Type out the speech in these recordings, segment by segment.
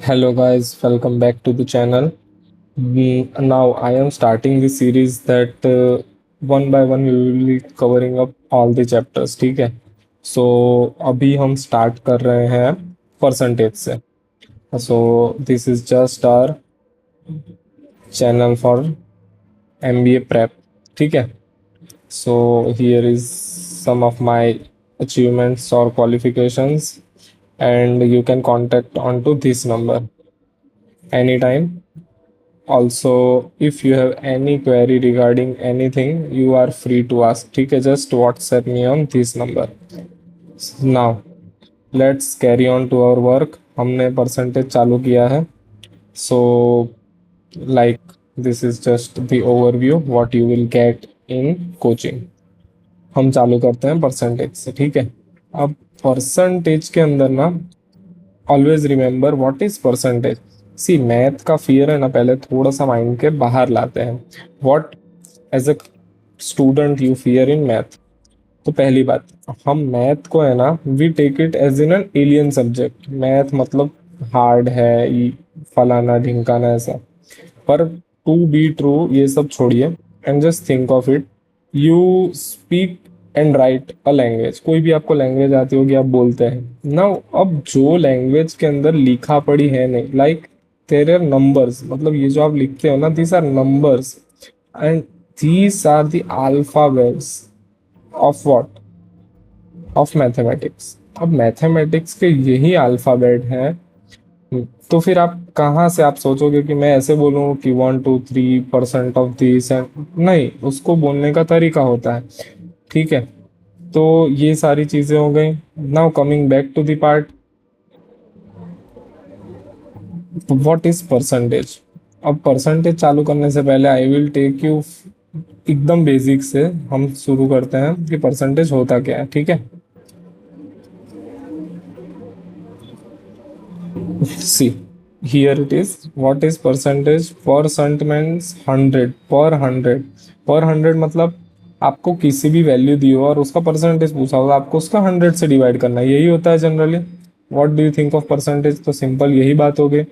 Hello guys, welcome back to the channel. Now I am starting the series that one by one we will be covering up all the chapters. ठीक है? So अभी हम start कर रहे हैं percentage से. So this is just our channel for MBA prep. ठीक है? So here is some of my achievements or qualifications, and you can contact onto this number anytime. Also, if you have any query regarding anything, you are free to ask. ठीक है, just WhatsApp me on this number. Now, let's carry on to our work. हमने percentage चालू किया है. So, like this is just the overview what you will get in coaching. हम चालू करते हैं परसेंटेज से. ठीक है, अब परसेंटेज के अंदर ना always remember what is percentage. See math का फियर है ना, पहले थोड़ा सा माइंड के बाहर लाते हैं. What as a student you fear in math. तो पहली बात, हम मैथ को है ना we take it as in an alien subject. Math मतलब हार्ड है, फलाना ढिमकाना ऐसा. पर टू बी ट्रू ये सब छोड़िए and just think of it. You speak and right a language. कोई भी आपको लैंग्वेज आती होगी, आप बोलते हैं ना. अब जो लैंग्वेज के अंदर लिखा पढ़ी है नहीं, लाइक देयर आर नंबर्स, मतलब ये जो आप लिखते हो ना, these are numbers and these are the alphabets of what, of mathematics. अब मैथमेटिक्स के यही अल्फाबेट हैं. तो फिर आप कहाँ से आप सोचोगे कि मैं ऐसे बोलूँ कि 1 2 3% ऑफ दिस एंड नहीं, उसको बोलने का तरीका होता है. ठीक है, तो ये सारी चीजें हो गई. Now coming back to the part, what is percentage. अब परसेंटेज चालू करने से पहले आई विल टेक यू एकदम बेसिक से हम शुरू करते हैं कि परसेंटेज होता क्या है. ठीक है, see here it is. What is percentage. Percent means 100 पर 100. पर 100 मतलब आपको किसी भी वैल्यू दी हो और उसका परसेंटेज पूछा होगा, आपको उसका 100 से डिवाइड करना है. यही होता है generally. What do you think of percentage. तो सिंपल यही बात हो गई.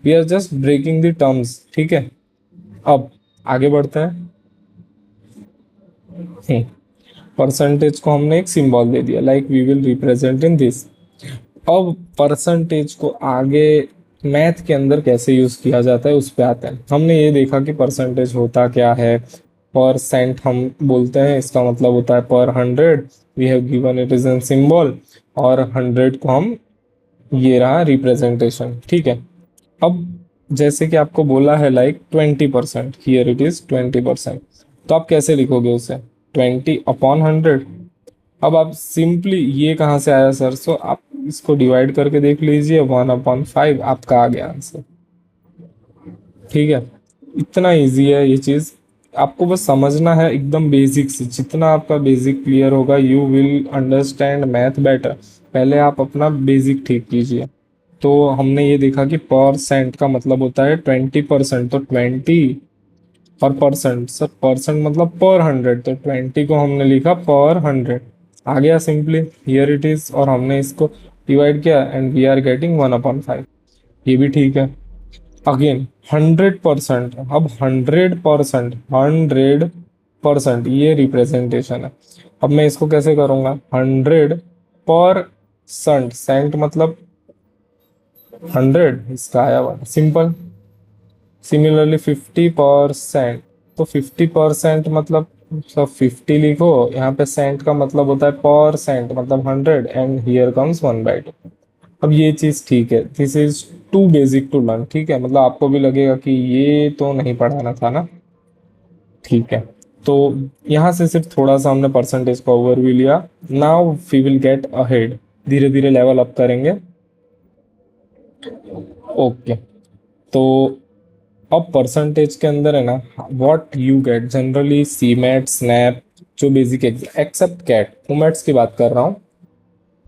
We are just breaking the terms. ठीक है, अब आगे बढ़ते हैं. परसेंटेज को हमने एक सिंबल दे दिया, like we will represent in this. अब परसेंटेज को आगे मैथ के अंदर कैसे यूज किया जाता है उस पे आते हैं. हमने ये देखा कि परसेंटेज होता क्या है. परसेंट हम बोलते हैं, इसका मतलब होता है पर 100. We have given it is an symbol, और 100 को हम, ये रहा रिप्रेजेंटेशन. ठीक है, अब जैसे कि आपको बोला है लाइक 20%, हियर इट इज 20%. तो आप कैसे लिखोगे उसे, 20/100. अब आप सिंपली, ये कहाँ से आया सर. सो आप इसको डिवाइड करके देख लीजिए, 1/5 आपका आ गया आंसर. ठीक है, इतना इजी है ये चीज. आपको बस समझना है एकदम बेसिक से. जितना आपका बेसिक क्लियर होगा you will understand math better. पहले आप अपना बेसिक ठीक कीजिए. तो हमने ये देखा कि परसेंट का मतलब होता है 20%. तो 20 और परसेंट, सर परसेंट मतलब पर 100, तो 20 को हमने लिखा पर 100. आ गया सिंपली, हियर इट इज. और हमने इसको डिवाइड किया एंड वी आर गेटिंग 1/5. ये भी ठीक है. अगेन 100%. अब 100%, ये रिप्रेजेंटेशन है. अब मैं इसको कैसे करूंगा, 100%, सेंट मतलब 100, इसका आया हुआ सिंपल. सिमिलरली 50%, तो 50% मतलब सब 50 लिखो. यहाँ पे सेंट का मतलब होता है परसेंट मतलब 100, एंड हियर कम्स 1/2. अब ये चीज ठीक है, this is too basic to learn. ठीक है, मतलब आपको भी लगेगा कि ये तो नहीं पढ़ाना था ना. ठीक है, तो यहाँ से सिर्फ थोड़ा सा हमने परसेंटेज का ओवरव्यू लिया. Now we will get ahead, धीरे धीरे लेवल अप करेंगे. ओके, तो अब परसेंटेज के अंदर है ना, what you get generally CMAT SNAP, जो बेसिक एक्सेप्ट कैट, फॉर्मेट्स की बात कर रहा हूँ.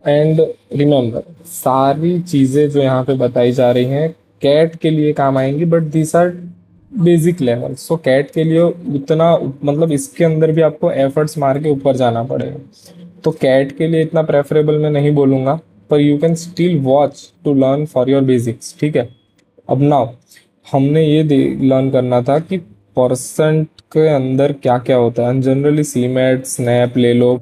एंड रिमेंबर, सारी चीजें जो यहाँ पे बताई जा रही हैं कैट के लिए काम आएंगी, but this are basic level. So CAT के लिए उतना, मतलब इसके अंदर भी आपको एफर्ट्स मार के ऊपर जाना पड़ेगा. तो कैट के लिए इतना प्रेफरेबल मैं नहीं बोलूंगा, पर you can still watch to learn for your basics. ठीक है, अब नाउ हमने ये लर्न करना था कि परसेंट के अंदर क्या क्या होता है। जनरली सीमेट स्नैप ले लो,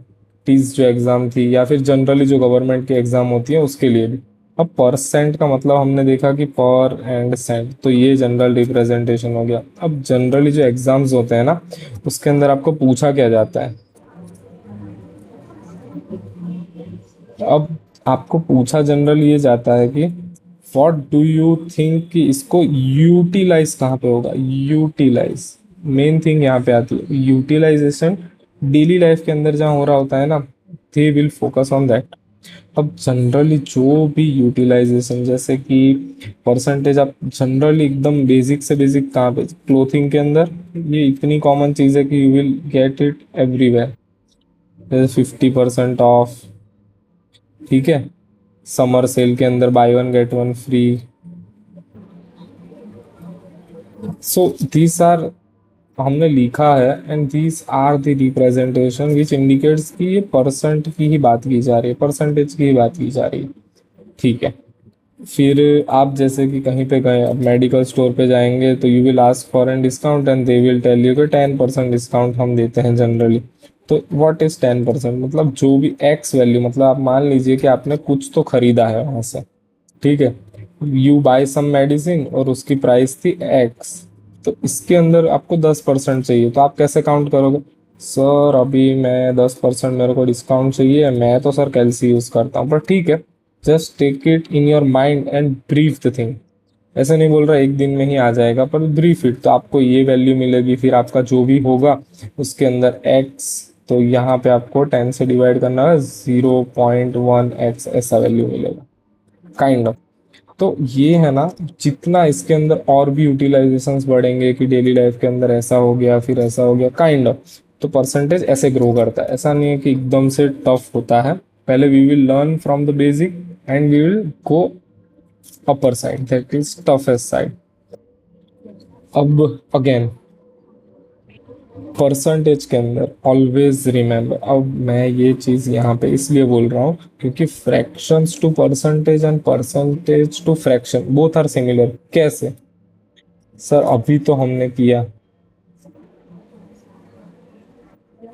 टीज जो एग्जाम थी, या फिर जनरली जो गवर्नमेंट की एग्जाम होती है उसके लिए भी। अब परसेंट का मतलब हमने देखा कि पर एंड सेंट, तो ये जनरल रिप्रेजेंटेशन हो गया। अब जनरली जो एग्जाम्स होते हैं ना, उसके अंदर आपको पूछा क्या जाता है। अब आपको पूछा जनरल ये जाता है कि व्हाट डू यू थिंक, कि इसको यूटिलाइज कहाँ पे होगा। यूटिलाइज मेन थिंग यहाँ पे आती है, यूटिलाइजेशन डेली लाइफ के अंदर जहाँ हो रहा होता है ना, they will focus on that. अब जनरली जो भी यूटिलाइजेशन, जैसे कि परसेंटेज, आप जनरली एकदम बेसिक से बेसिक कहाँ पे, क्लोथिंग के अंदर, ये इतनी कॉमन चीज़ है कि you will get it everywhere. जैसे 50% ऑफ, ठीक है, समर सेल के अंदर buy one get one free. So these are, हमने लिखा है, and these are the representation which indicates कि ये परसेंट की ही बात की जा रही है, परसेंटेज की ही बात की जा रही है। ठीक है, फिर आप जैसे कि कहीं पे गए, अब मेडिकल स्टोर पे जाएंगे तो you will ask for an discount and they will tell you कि 10% डिस्काउंट हम देते हैं जनरली। तो व्हाट इज 10%, मतलब जो भी एक्स वैल्यू, मतलब आप मान लीजिए कि आपने कुछ तो खरीदा है वहां से, ठीक है, यू बाय सम मेडिसिन और उसकी प्राइस थी एक्स, तो इसके अंदर आपको 10% चाहिए, तो आप कैसे काउंट करोगे। सर अभी मैं 10% मेरे को डिस्काउंट चाहिए, मैं तो सर कैलसी यूज करता हूँ, पर ठीक है, just take it in your mind and brief the thing. ऐसे नहीं बोल रहा एक दिन में ही आ जाएगा, पर ब्रीफ इट, तो आपको ये वैल्यू मिलेगी, फिर आपका जो भी होगा उसके अंदर एक्स, तो यहाँ पे आपको 10 से डिवाइड करना है, 0.1x ऐसा वैल्यू मिलेगा, काइंड ऑफ। तो ये है ना, जितना इसके अंदर और भी यूटिलाइजेशंस बढ़ेंगे कि डेली लाइफ के अंदर ऐसा हो गया फिर ऐसा हो गया, काइंड ऑफ, तो परसेंटेज ऐसे ग्रो करता है। ऐसा नहीं है कि एकदम से टफ होता है, पहले we will learn from the basic and we will go upper side, that is toughest side. अब अगेन परसेंटेज के अंदर ऑलवेज रिमेंबर, अब मैं ये चीज यहाँ पे इसलिए बोल रहा हूँ क्योंकि fractions to percentage and percentage to fraction both are similar. कैसे सर, अभी तो हमने किया,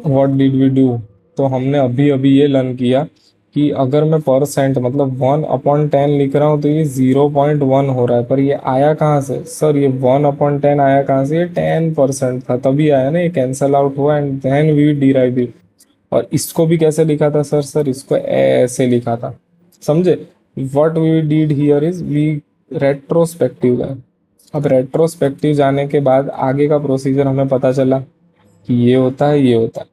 व्हाट डिड वी डू, तो हमने अभी अभी ये लर्न किया कि अगर मैं परसेंट मतलब 1/10 लिख रहा हूँ तो ये 0.1 हो रहा है, पर ये आया कहाँ से सर, ये 1/10 आया कहाँ से, ये 10% था तभी आया ना, ये कैंसल आउट हुआ and then we derive it. और इसको भी कैसे लिखा था सर, इसको ऐसे लिखा था, समझे। What we did here is we retrospective गए। अब रेट्रोस्पेक्टिव जाने के बाद आगे का प्रोसीजर हमें पता चला कि ये होता है, ये होता है,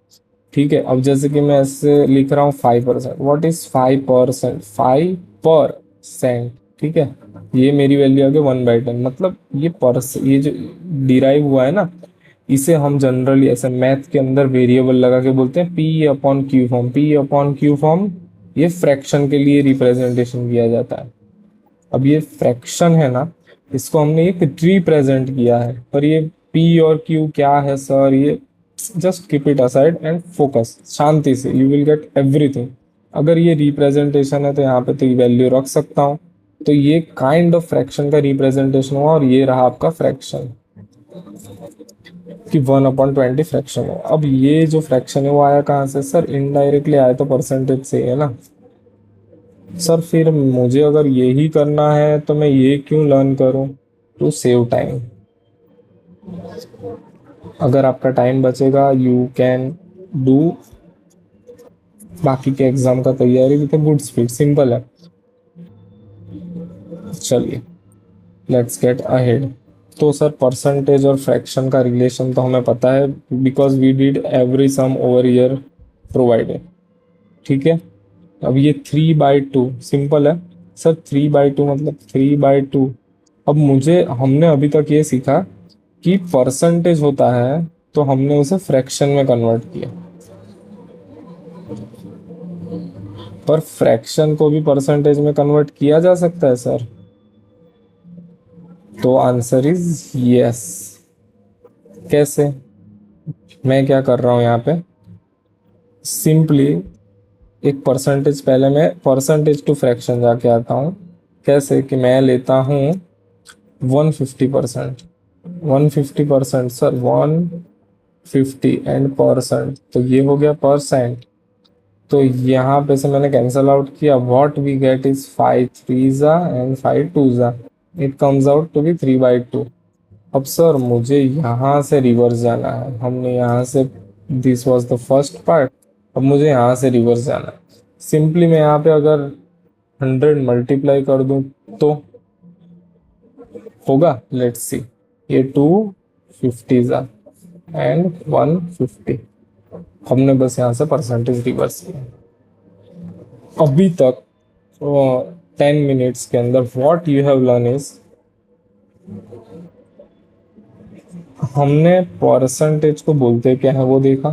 ठीक है। अब जैसे कि मैं ऐसे लिख रहा हूँ 5%, व्हाट इज 5%, 5%, ठीक है, ये मेरी वैल्यू आ गई 1/10, मतलब ये ये जो डिराइव हुआ है ना, इसे हम जनरली ऐसे मैथ के अंदर वेरिएबल लगा के बोलते हैं P upon Q form, P upon Q form, ये फ्रैक्शन के लिए रिप्रेजेंटेशन किया जाता है। अब ये फ्रैक्शन है ना, इसको हमने एक रिप्रेजेंट किया है, पर ये पी और क्यू क्या है सर, ये just keep it aside and focus, शांति से यू विल गेट एवरीथिंग। अगर ये रिप्रेजेंटेशन है तो यहाँ पे तो ये वैल्यू रख सकता हूँ, तो ये काइंड ऑफ फ्रैक्शन का रिप्रेजेंटेशन हुआ, और ये रहा आपका फ्रैक्शन कि 1/20 फ्रैक्शन है। अब ये जो फ्रैक्शन है वो आया कहाँ से सर, इनडायरेक्टली आया तो परसेंटेज से है ना। सर फिर मुझे अगर यही करना है तो मैं ये क्यों लर्न करूं, टू सेव टाइम। अगर आपका टाइम बचेगा यू कैन डू बाकी के एग्जाम का तैयारी विथ गुड स्पीड, सिंपल है। चलिए लेट्स गेट अहेड। तो सर परसेंटेज और फ्रैक्शन का रिलेशन तो हमें पता है, because we did every sum over year provided, ठीक है। अब ये 3/2 सिंपल है सर, 3/2 मतलब 3/2। अब मुझे, हमने अभी तक ये सीखा कि परसेंटेज होता है तो हमने उसे फ्रैक्शन में कन्वर्ट किया, पर फ्रैक्शन को भी परसेंटेज में कन्वर्ट किया जा सकता है सर, तो आंसर इज यस। कैसे, मैं क्या कर रहा हूं यहाँ पे, सिंपली एक परसेंटेज, पहले मैं परसेंटेज टू फ्रैक्शन जाके आता हूँ। कैसे कि मैं लेता हूँ 150%, 150% सर, 150 एंड परसेंट, तो ये हो गया परसेंट। तो यहाँ पे से मैंने कैंसल आउट किया, what we get is 5 3 and 5 2, it comes out to be 3/2। अब सर मुझे यहाँ से रिवर्स जाना है, हमने यहाँ से, this was the first part, अब मुझे यहाँ से रिवर्स जाना है। सिंपली मैं यहाँ पे अगर 100 मल्टीप्लाई कर दूं तो होगा, लेट्स सी, ये 250 एंड 150, हमने बस यहाँ से परसेंटेज रिवर्स किया। अभी तक 10 मिनट्स के अंदर what you have learn is, हमने परसेंटेज को बोलते क्या है वो देखा,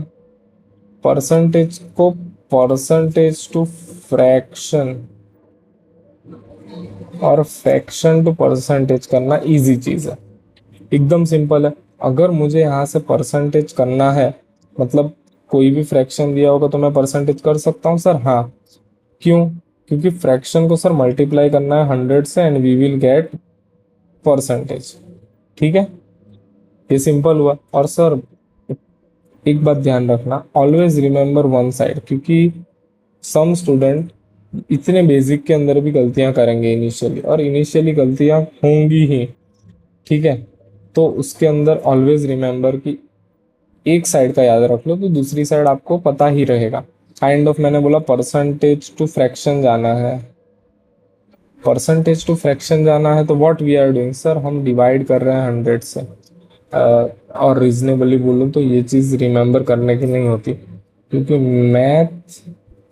परसेंटेज को परसेंटेज टू फ्रैक्शन और फ्रैक्शन टू परसेंटेज करना इजी चीज है, एकदम सिंपल है। अगर मुझे यहाँ से परसेंटेज करना है, मतलब कोई भी फ्रैक्शन दिया होगा तो मैं परसेंटेज कर सकता हूँ सर, हाँ। क्यों? क्योंकि फ्रैक्शन को सर मल्टीप्लाई करना है 100 से and we will get percentage, ठीक है, ये सिंपल हुआ। और सर एक बात ध्यान रखना, ऑलवेज रिमेंबर वन साइड, क्योंकि सम स्टूडेंट इतने बेसिक के अंदर भी गलतियां करेंगे इनिशियली, और इनिशियली गलतियां होंगी ही, ठीक है। तो उसके अंदर ऑलवेज रिमेंबर कि एक साइड का याद रख लो तो दूसरी साइड आपको पता ही रहेगा। काइंड ऑफ मैंने बोला परसेंटेज टू फ्रैक्शन जाना है, परसेंटेज टू फ्रैक्शन जाना है तो what we are doing sir, हम डिवाइड कर रहे हैं 100 से। और रीजनेबली बोलूँ तो ये चीज़ रिमेंबर करने की नहीं होती, क्योंकि मैथ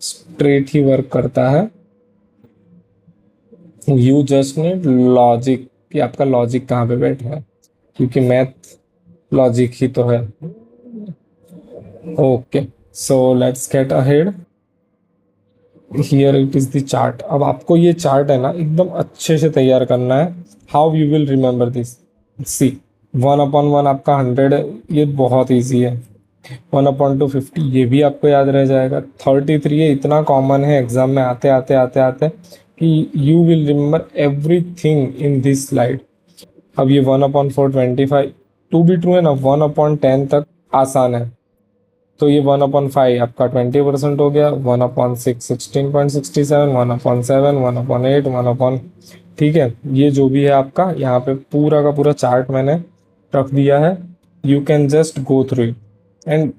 स्ट्रेट ही वर्क करता है। यू जस्ट नीड लॉजिक, कि आपका लॉजिक कहाँ पे बैठा है, क्योंकि मैथ लॉजिक ही तो है। Okay, so let's get ahead, here it is the chart. अब आपको ये चार्ट है ना एकदम अच्छे से तैयार करना है। How you will remember this, see 1/1 आपका 100 है, ये बहुत इजी है। 1/250 ये भी आपको याद रह जाएगा। 33 ये इतना कॉमन है एग्जाम में आते आते आते आते कि you will remember everything in this slide. अब ये 1/425 टू बी ट्रू है ना, 1/10 तक आसान है, तो ये 1/5 आपका 20% हो गया, 1/6 16.67, 1/7 1/8 1/, ठीक है। ये जो भी है आपका यहाँ पे पूरा का पूरा चार्ट मैंने रख दिया है, you can just go through it. And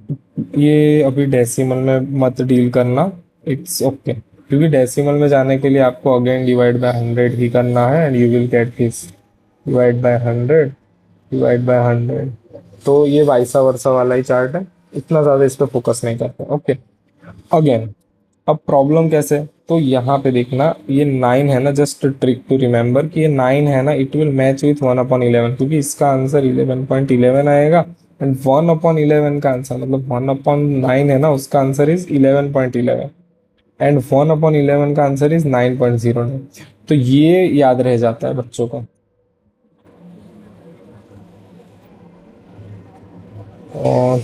ये अभी डेसिमल में मत डील करना, इट्स ओके, क्योंकि डेसिमल में जाने के लिए आपको अगेन डिवाइड बाय 100 ही करना है and you will get this, divide by 100 divide by 100। तो ये वाइसा वर्सा वाला ही चार्ट है, इतना ज़्यादा इस पर फोकस नहीं करते, ओके। अगेन अब प्रॉब्लम कैसे, तो यहाँ पे देखना ये 9 है ना, जस्ट ट्रिक टू रिमेंबर कि ये 9 है ना, इट विल मैच विथ 1/11, क्योंकि इसका आंसर 11.11 आएगा एंड 1/11 का आंसर मतलब 1/9 है ना, उसका आंसर इज 11.11 एंड 1/11 का आंसर इज 9.09। तो ये याद रह जाता है बच्चों को।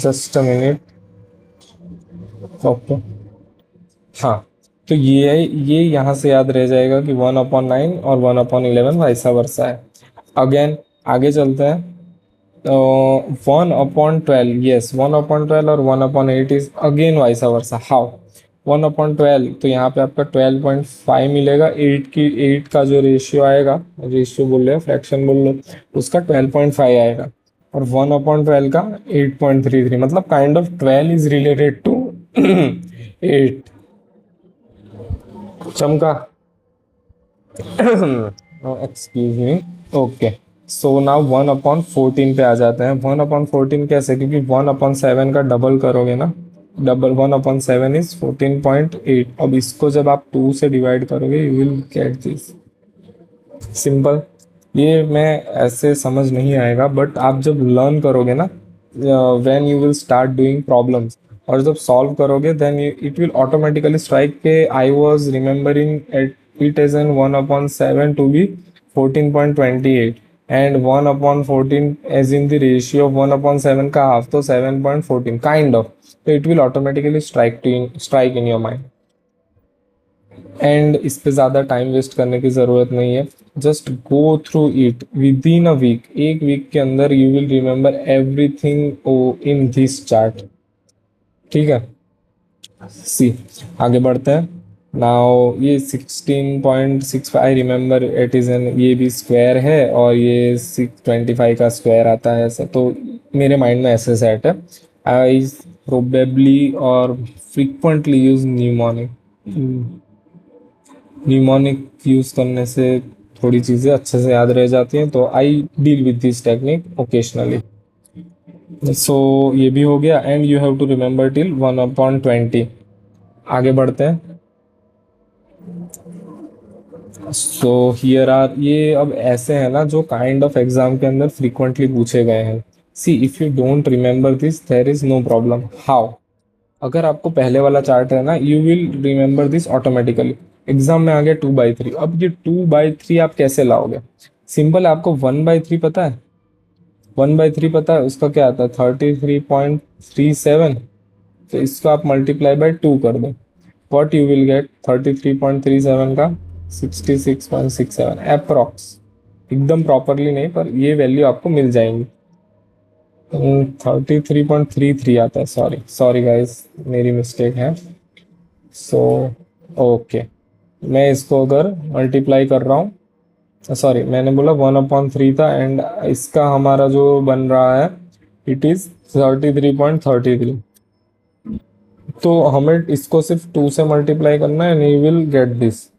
जस्ट अ मिनट, ओके, हाँ। तो ये यहाँ से याद रह जाएगा कि 1/9 और 1/11 वैसा वर्षा है। अगेन आगे चलते हैं, 1/12, यस 1/12 और 1/8 इज अगेन वैसा वर्षा। हाउ? 1/12 तो यहाँ पे आपका 12.5 मिलेगा, 8 का जो रेशियो आएगा, रेशियो बोल रहे हैं फ्रैक्शन बोल लो, उसका 12.5 आएगा, और 1/12 का 8.33, मतलब kind of 12 is related to 8। चमका, excuse me, okay. So now 1/14 पे आ जाते हैं। 1/14 कैसे, क्योंकि 1/7 का डबल करोगे ना, डबल 1/7 इज 14.8। अब इसको जब आप 2 से डिवाइड करोगे you will get this, simple. ये मैं ऐसे समझ नहीं आएगा, बट आप जब लर्न करोगे ना, when you will start doing problems, और जब सॉल्व करोगे then it will automatically strike के I was remembering at it as an 1/7 to be 14.28 and 1/14 as in the ratio of 1/7 का हाफ, तो 7.14 काइंड ऑफ, तो it will automatically strike in your mind. And इस पे ज़्यादा time waste करने की ज़रूरत नहीं है, just go through it within a week. एक वीक के अंदर you will remember everything in this chart. ठीक है, सी आगे बढ़ते हैं। नाउ ये 16.65 I remember it is an, ये भी स्क्वायर है और ये 625 का स्क्वायर आता है ऐसा, तो मेरे माइंड में ऐसे सेट है। आई प्रोबेबली और frequently use mnemonic. Mnemonic use करने से थोड़ी चीज़ें अच्छे से याद रह जाती हैं, तो I deal with this technique occasionally. So ये भी हो गया, and you have to remember till 1/20। आगे बढ़ते हैं। सो हियर आर, ये अब ऐसे हैं ना जो काइंड ऑफ एग्जाम के अंदर फ्रीक्वेंटली पूछे गए हैं। See if you don't remember this there is no problem. How? अगर आपको पहले वाला चार्ट है ना, you will remember this automatically. Exam में आ गया 2/3, अब ये 2/3 आप कैसे लाओगे? सिंपल है, आपको 1/3 पता है। 1/3 पता है, उसका क्या आता है? 33.37। तो इसको आप मल्टीप्लाई बाय 2 कर दो। What you will gate? 33.37 का 66.67 अप्रॉक्स। एकदम प्रॉपरली नहीं, पर ये वैल्यू आपको मिल जाएंगी। 33.33 आता है, सॉरी सॉरी गाइस, मेरी मिस्टेक है। सो ओके, मैं इसको अगर मल्टीप्लाई कर रहा हूँ, सॉरी मैंने बोला 1/3 था, एंड इसका हमारा जो बन रहा है इट इज 33.33। तो हमें इसको सिर्फ 2 से मल्टीप्लाई करना है, and you will get this.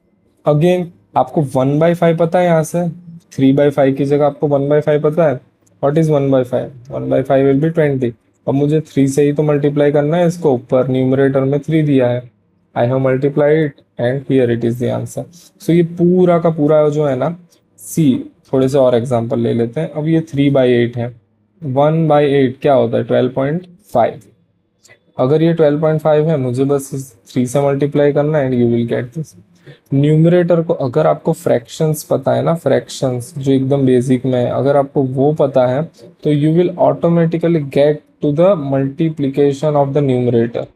Again आपको 1/5 पता है, यहाँ से 3/5 की जगह आपको 1/5 पता है। What is 1/5? 1/5 will be 20। अब मुझे 3 से ही तो मल्टीप्लाई करना है इसको, ऊपर न्यूमरेटर में 3 दिया है। I have multiply it and here it is the answer. So ये पूरा का पूरा जो है ना, सी थोड़े से और एग्जांपल ले लेते हैं। अब ये 3/8 है, 1/8 क्या होता है? 12.5। अगर ये 12.5 है, मुझे बस इस 3 से मल्टीप्लाई करना है and you will get this. Numerator को, अगर आपको फ्रैक्शंस पता है ना, फ्रैक्शंस जो एकदम बेसिक में है, अगर आपको वो पता है, तो you will automatically get to the multiplication of the numerator.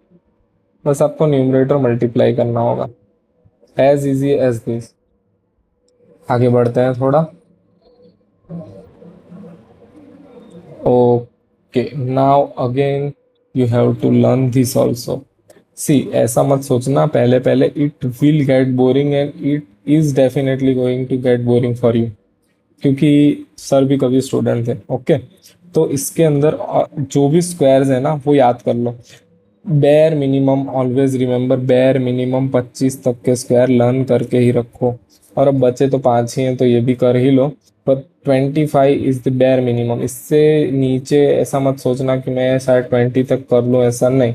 बस आपको न्यूमरेटर मल्टीप्लाई करना होगा, एज इजी एज दिस। आगे बढ़ते हैं थोड़ा। Okay, now again you have to learn this also. See ऐसा मत सोचना पहले पहले, it will get boring and it is definitely going to get boring for you, क्योंकि सर भी कभी स्टूडेंट थे। ओके, तो इसके अंदर जो भी स्क्वायर्स है ना वो याद कर लो। Bare minimum, always remember bare minimum 25 तक के स्क्वायर लर्न करके ही रखो। और अब बचे तो 5 ही हैं, तो ये भी कर ही लो। पर 25 इज द बेयर मिनिमम, इससे नीचे ऐसा मत सोचना कि मैं शायद 20 तक कर लूँ, ऐसा नहीं।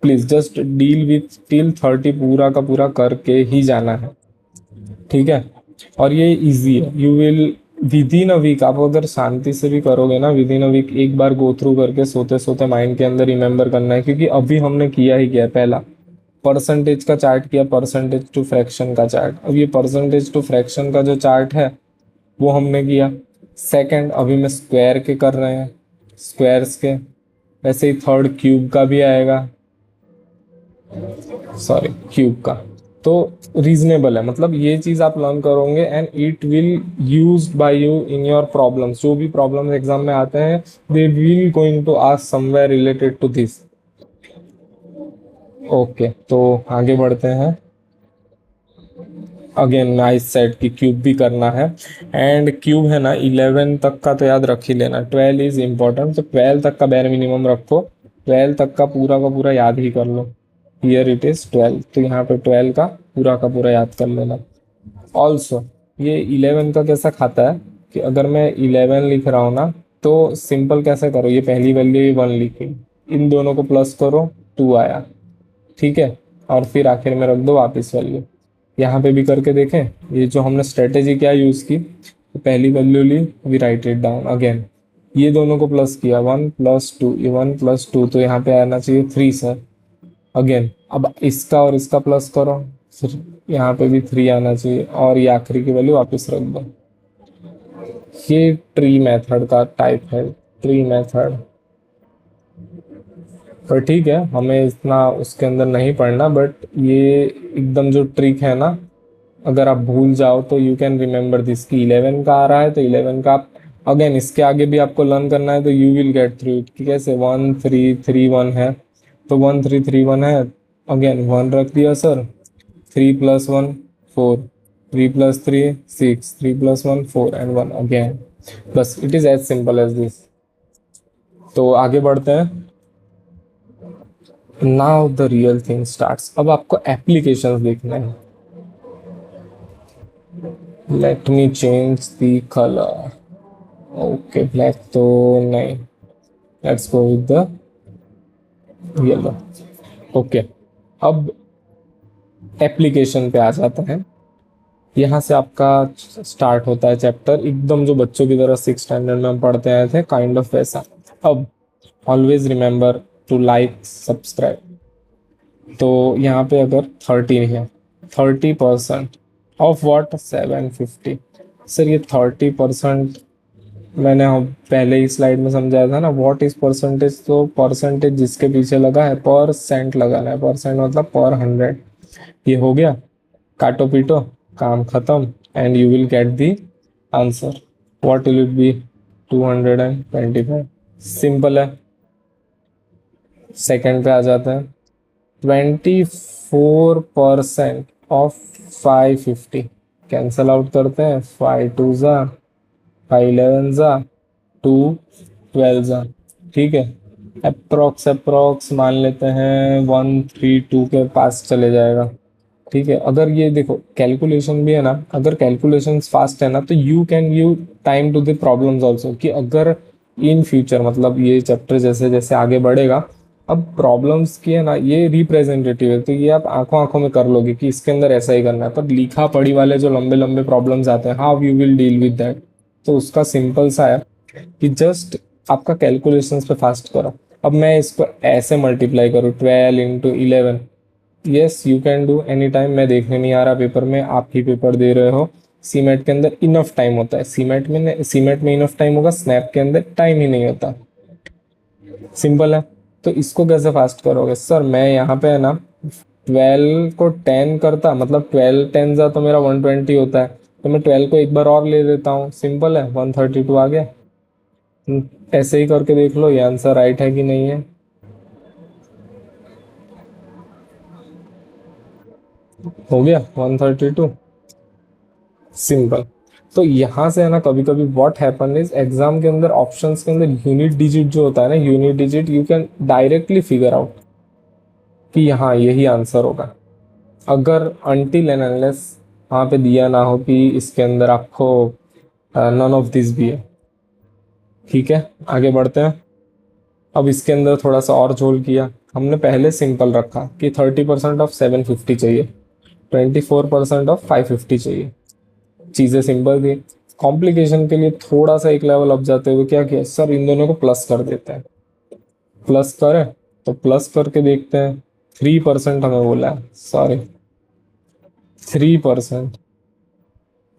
Please just deal with till 30, पूरा का पूरा करके ही जाना है। ठीक है, और ये इजी है। You will within a week, आप अगर शांति से भी करोगे ना, विद इन अ वीक एक बार गो थ्रू करके सोते सोते माइंड के अंदर रिमेंबर करना है। क्योंकि अभी हमने किया ही क्या है, पहला परसेंटेज का चार्ट किया, परसेंटेज टू फ्रैक्शन का चार्ट। अब ये परसेंटेज टू फ्रैक्शन का जो चार्ट है वो हमने किया। सेकंड अभी में स्क्वायर के कर रहे हैं, स्क्वायर्स के। वैसे ही थर्ड क्यूब का भी आएगा, सॉरी क्यूब का। तो रीजनेबल है, मतलब ये चीज आप लर्न करोगे and it will used by you in your problems. जो भी प्रॉब्लम्स एग्जाम में आते हैं, they will going to ask somewhere related to this. Okay, तो आगे बढ़ते हैं। अगेन नाइस सेट की क्यूब भी करना है, एंड क्यूब है ना 11 तक का तो याद रख ही लेना। 12 इज इम्पोर्टेंट, तो 12 तक का बेर मिनिमम रखो। 12 तक का पूरा याद ही कर लो। हियर इट इज 12, तो यहाँ पे 12 का पूरा याद कर लेना। ऑल्सो ये 11 का कैसा खाता है कि अगर मैं 11 लिख रहा हूँ ना, तो सिंपल कैसे करो, ये पहली वैल्यू 1 लिखी, इन दोनों को प्लस करो, 2 आया। ठीक है, और फिर आखिर में रख दो वापस वैल्यू। यहाँ पे भी करके देखें, ये जो हमने स्ट्रेटेजी क्या यूज की, तो पहली वैल्यू ली, we write it down again. ये दोनों को प्लस किया, 1+2, ये 1+2, तो यहाँ पे आना चाहिए 3 सर। अगेन अब इसका और इसका प्लस करो, फिर यहाँ पे भी 3 आना चाहिए, और ये आखिरी की वैल्यू वापस रख दो। ये ट्री मेथड का टाइप है, ट्री मेथड। पर ठीक है, हमें इतना उसके अंदर नहीं पढ़ना, बट ये एकदम जो ट्रिक है ना, अगर आप भूल जाओ तो यू कैन रिमेम्बर दिस, की 11 का आ रहा है तो 11 का आप अगेन इसके आगे भी आपको लर्न करना है, तो you will get through it कि कैसे 1 3 3 1 है, तो 1 3 3 1 है, अगेन 1 रख दिया सर, 3 + 1 4, 3 + 3 6, 3 + 1 4 एंड 1 अगेन। बस it is as simple as this. तो आगे बढ़ते हैं। Now the real thing starts. अब आपको एप्लीकेशंस देखना है। Let me change the colour. Okay black तो नहीं, let's go with the yellow. Okay, अब एप्लीकेशन पे आ जाता है। यहाँ से आपका स्टार्ट होता है चैप्टर, एकदम जो बच्चों की तरह 6 स्टैंडर्ड में हम पढ़ते आए थे, काइंड ऑफ वैसा। अब always remember to like subscribe. तो यहाँ पे अगर 13 है, 30% ऑफ वॉट 750। सर ये 30%, मैंने पहले ही स्लाइड में समझाया था ना, व्हाट इज परसेंटेज, तो परसेंटेज जिसके पीछे लगा है, परसेंट लगाना है, परसेंट मतलब पर 100। ये हो गया, काटो पीटो, काम खत्म, and you will get the answer. What will it be? 225। Simple है। सेकंड पे आ जाते हैं। 24% ऑफ 550, कैंसल आउट करते हैं, 5 × 2 = 5 × 11 = 2 × 12 ठीक है। अप्रोक्स अप्रोक्स मान लेते हैं 132 के पास चले जाएगा। ठीक है, अगर ये देखो कैलकुलेशन भी है ना, अगर कैलकुलेशन फास्ट है ना, तो you can you time to the problems also, कि अगर इन फ्यूचर मतलब ये चैप्टर जैसे जैसे आगे बढ़ेगा, अब प्रॉब्लम्स की है ना, ये रिप्रेजेंटेटिव है, तो ये आप आंखों आंखों में कर लोगे कि इसके अंदर ऐसा ही करना है, पर लिखा पढ़ी वाले जो लंबे लंबे प्रॉब्लम्स आते हैं, how you will deal with that. तो उसका सिंपल सा है कि जस्ट आपका कैलकुलेशंस पे फास्ट करो। अब मैं इसको ऐसे मल्टीप्लाई करूँ, 12 × 11। Yes you can do any time, मैं देखने नहीं आ रहा पेपर में, आप ही पेपर दे रहे हो। सीमेट के अंदर इनफ टाइम होता है, सीमेट में इनफ टाइम होगा, स्नैप के अंदर टाइम ही नहीं होता। सिंपल है। तो इसको कैसे फास्ट करोगे? सर मैं यहाँ पे है ना 12 को 10 करता, मतलब 12 × 10 तो मेरा 120 होता है, तो मैं 12 को एक बार और ले लेता हूँ, सिंपल है, 132 आ गया। ऐसे ही करके देख लो ये आंसर राइट है कि नहीं है। हो गया 132, सिंपल। तो यहाँ से है ना, कभी कभी व्हाट हैपन इज, एग्जाम के अंदर ऑप्शंस के अंदर यूनिट डिजिट जो होता है ना, unit digit you can directly figure out कि यहाँ यही आंसर होगा, अगर अनटिल एंड अनलेस वहाँ पे दिया ना हो कि इसके अंदर आपको नन ऑफ दिस भी है। ठीक है, आगे बढ़ते हैं। अब इसके अंदर थोड़ा सा और झोल किया हमने, पहले सिंपल रखा कि 30% ऑफ 750 चाहिए, 24% ऑफ 550 चाहिए, चीजें सिंपल थी। कॉम्प्लिकेशन के लिए थोड़ा सा एक लेवल अप जाते हुए क्या किया सर, इन दोनों को प्लस कर देते हैं। प्लस करें, तो प्लस करके देखते हैं। 3% हमें बोला है, सॉरी 3%,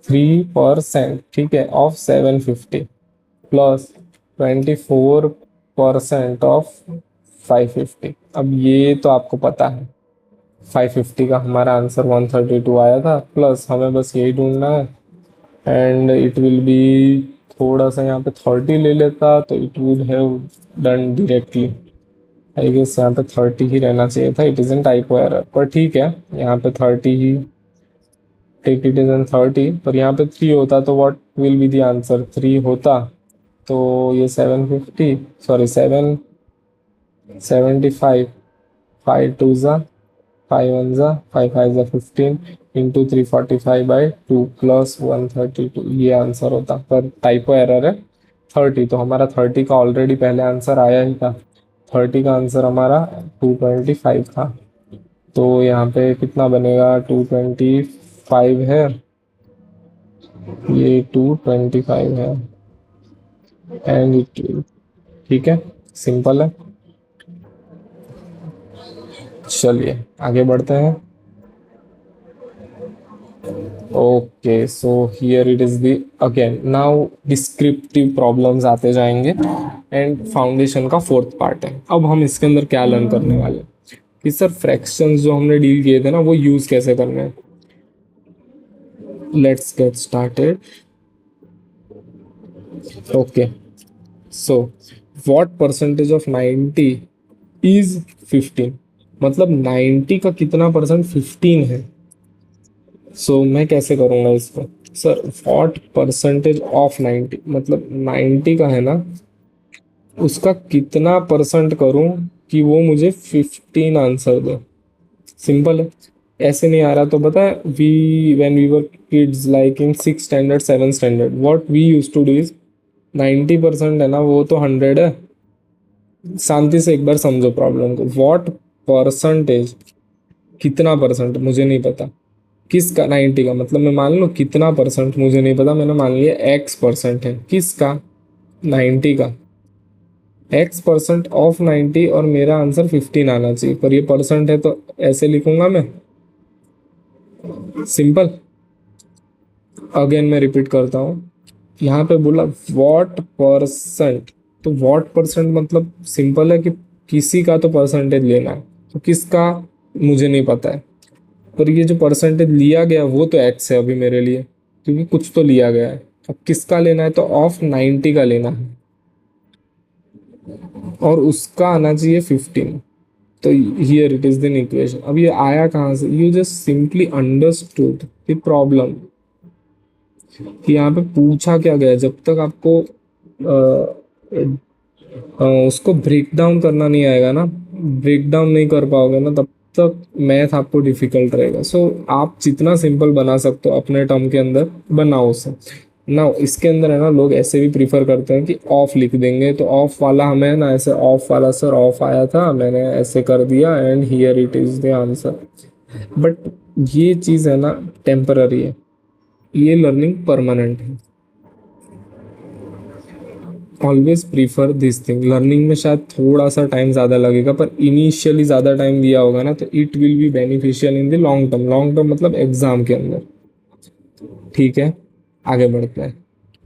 3%, ठीक है, ऑफ 750 प्लस 24% ऑफ 550। अब ये तो आपको पता है, 550 का हमारा आंसर 132 आया था, प्लस हमें बस यही ढूंढना है, एंड इट विल बी, थोड़ा सा यहाँ पे 30 ले लेता तो it would have done directly. I guess यहाँ पे 30 ही रहना चाहिए था, it is an typo error, पर ठीक है, यहाँ पे 30 ही, टेक इट इज एन 30, पर यहाँ पे 3 होता तो what will be the answer, 3 होता तो ये 750, सॉरी 775, 5 × 2 = 5 × 1 = 5 × 5 = 15 इंटू 345/2 प्लस 132, ये आंसर होता, पर टाइपो एरर है। 30, तो हमारा 30 का ऑलरेडी पहले आंसर आया ही था, 30 का आंसर हमारा 225 था। तो यहाँ पे कितना बनेगा, 225 है, ये 225 है, एंड इट, ठीक है, सिंपल है। चलिए आगे बढ़ते हैं। Okay, so here it is the again now descriptive problems आते जाएंगे एंड फाउंडेशन का फोर्थ पार्ट है। अब हम इसके अंदर क्या लर्न करने वाले हैं कि सर फ्रैक्शंस जो हमने डील किए थे ना वो यूज कैसे करने हैं। Let's get started. Okay, so what percentage of 90 is 15, मतलब 90 का कितना परसेंट 15 है। सो मैं कैसे करूंगा इसको, सर व्हाट परसेंटेज ऑफ 90 मतलब 90 का है ना, उसका कितना परसेंट करूं कि वो मुझे 15 आंसर दे। सिंपल है। ऐसे नहीं आ रहा तो पता है, we when we were kids like in 6 standard 7 standard what we use to do is 90% है ना वो तो 100 है। शांति से एक बार समझो प्रॉब्लम को। व्हाट परसेंटेज, कितना परसेंट मुझे नहीं पता किसका, 90 का मतलब मैं मान लूँ कितना परसेंट मुझे नहीं पता, मैंने मान लिया एक्स परसेंट है किसका, 90 का। एक्स परसेंट ऑफ 90 और मेरा आंसर 15 आना चाहिए, पर ये परसेंट है तो ऐसे लिखूंगा मैं, सिंपल। अगेन मैं रिपीट करता हूँ, यहाँ पे बोला व्हाट परसेंट, तो व्हाट परसेंट मतलब सिंपल है कि किसी का तो परसेंटेज लेना है, तो किसका मुझे नहीं पता है, पर ये जो परसेंटेज लिया गया वो तो एक्स है अभी मेरे लिए, क्योंकि कुछ तो लिया गया है। अब किसका लेना है, तो ऑफ 90 का लेना है और उसका आना चाहिए 15। तो here it is then equation. अब ये आया कहाँ से, you just simply understood the problem कि यहाँ पे पूछा क्या गया है। जब तक आपको उसको ब्रेक डाउन करना नहीं आएगा ना, ब्रेक डाउन नहीं कर पाओगे ना, तब तक मैथ आपको डिफिकल्ट रहेगा। सो आप जितना सिंपल बना सकते हो अपने टर्म के अंदर बनाओ उसे ना। इसके अंदर है ना लोग ऐसे भी प्रीफर करते हैं कि ऑफ लिख देंगे, तो ऑफ वाला हमें ना ऐसे ऑफ वाला, सर ऑफ आया था मैंने ऐसे कर दिया and here it is the answer. But ये चीज़ है ना टेम्पररी है, ये लर्निंग परमानेंट है। Always prefer this thing. Learning में शायद थोड़ा सा टाइम ज़्यादा लगेगा, पर इनिशियली ज़्यादा टाइम दिया होगा ना तो it will be beneficial in the long term. Long term मतलब एग्जाम के अंदर। ठीक है, आगे बढ़ते हैं।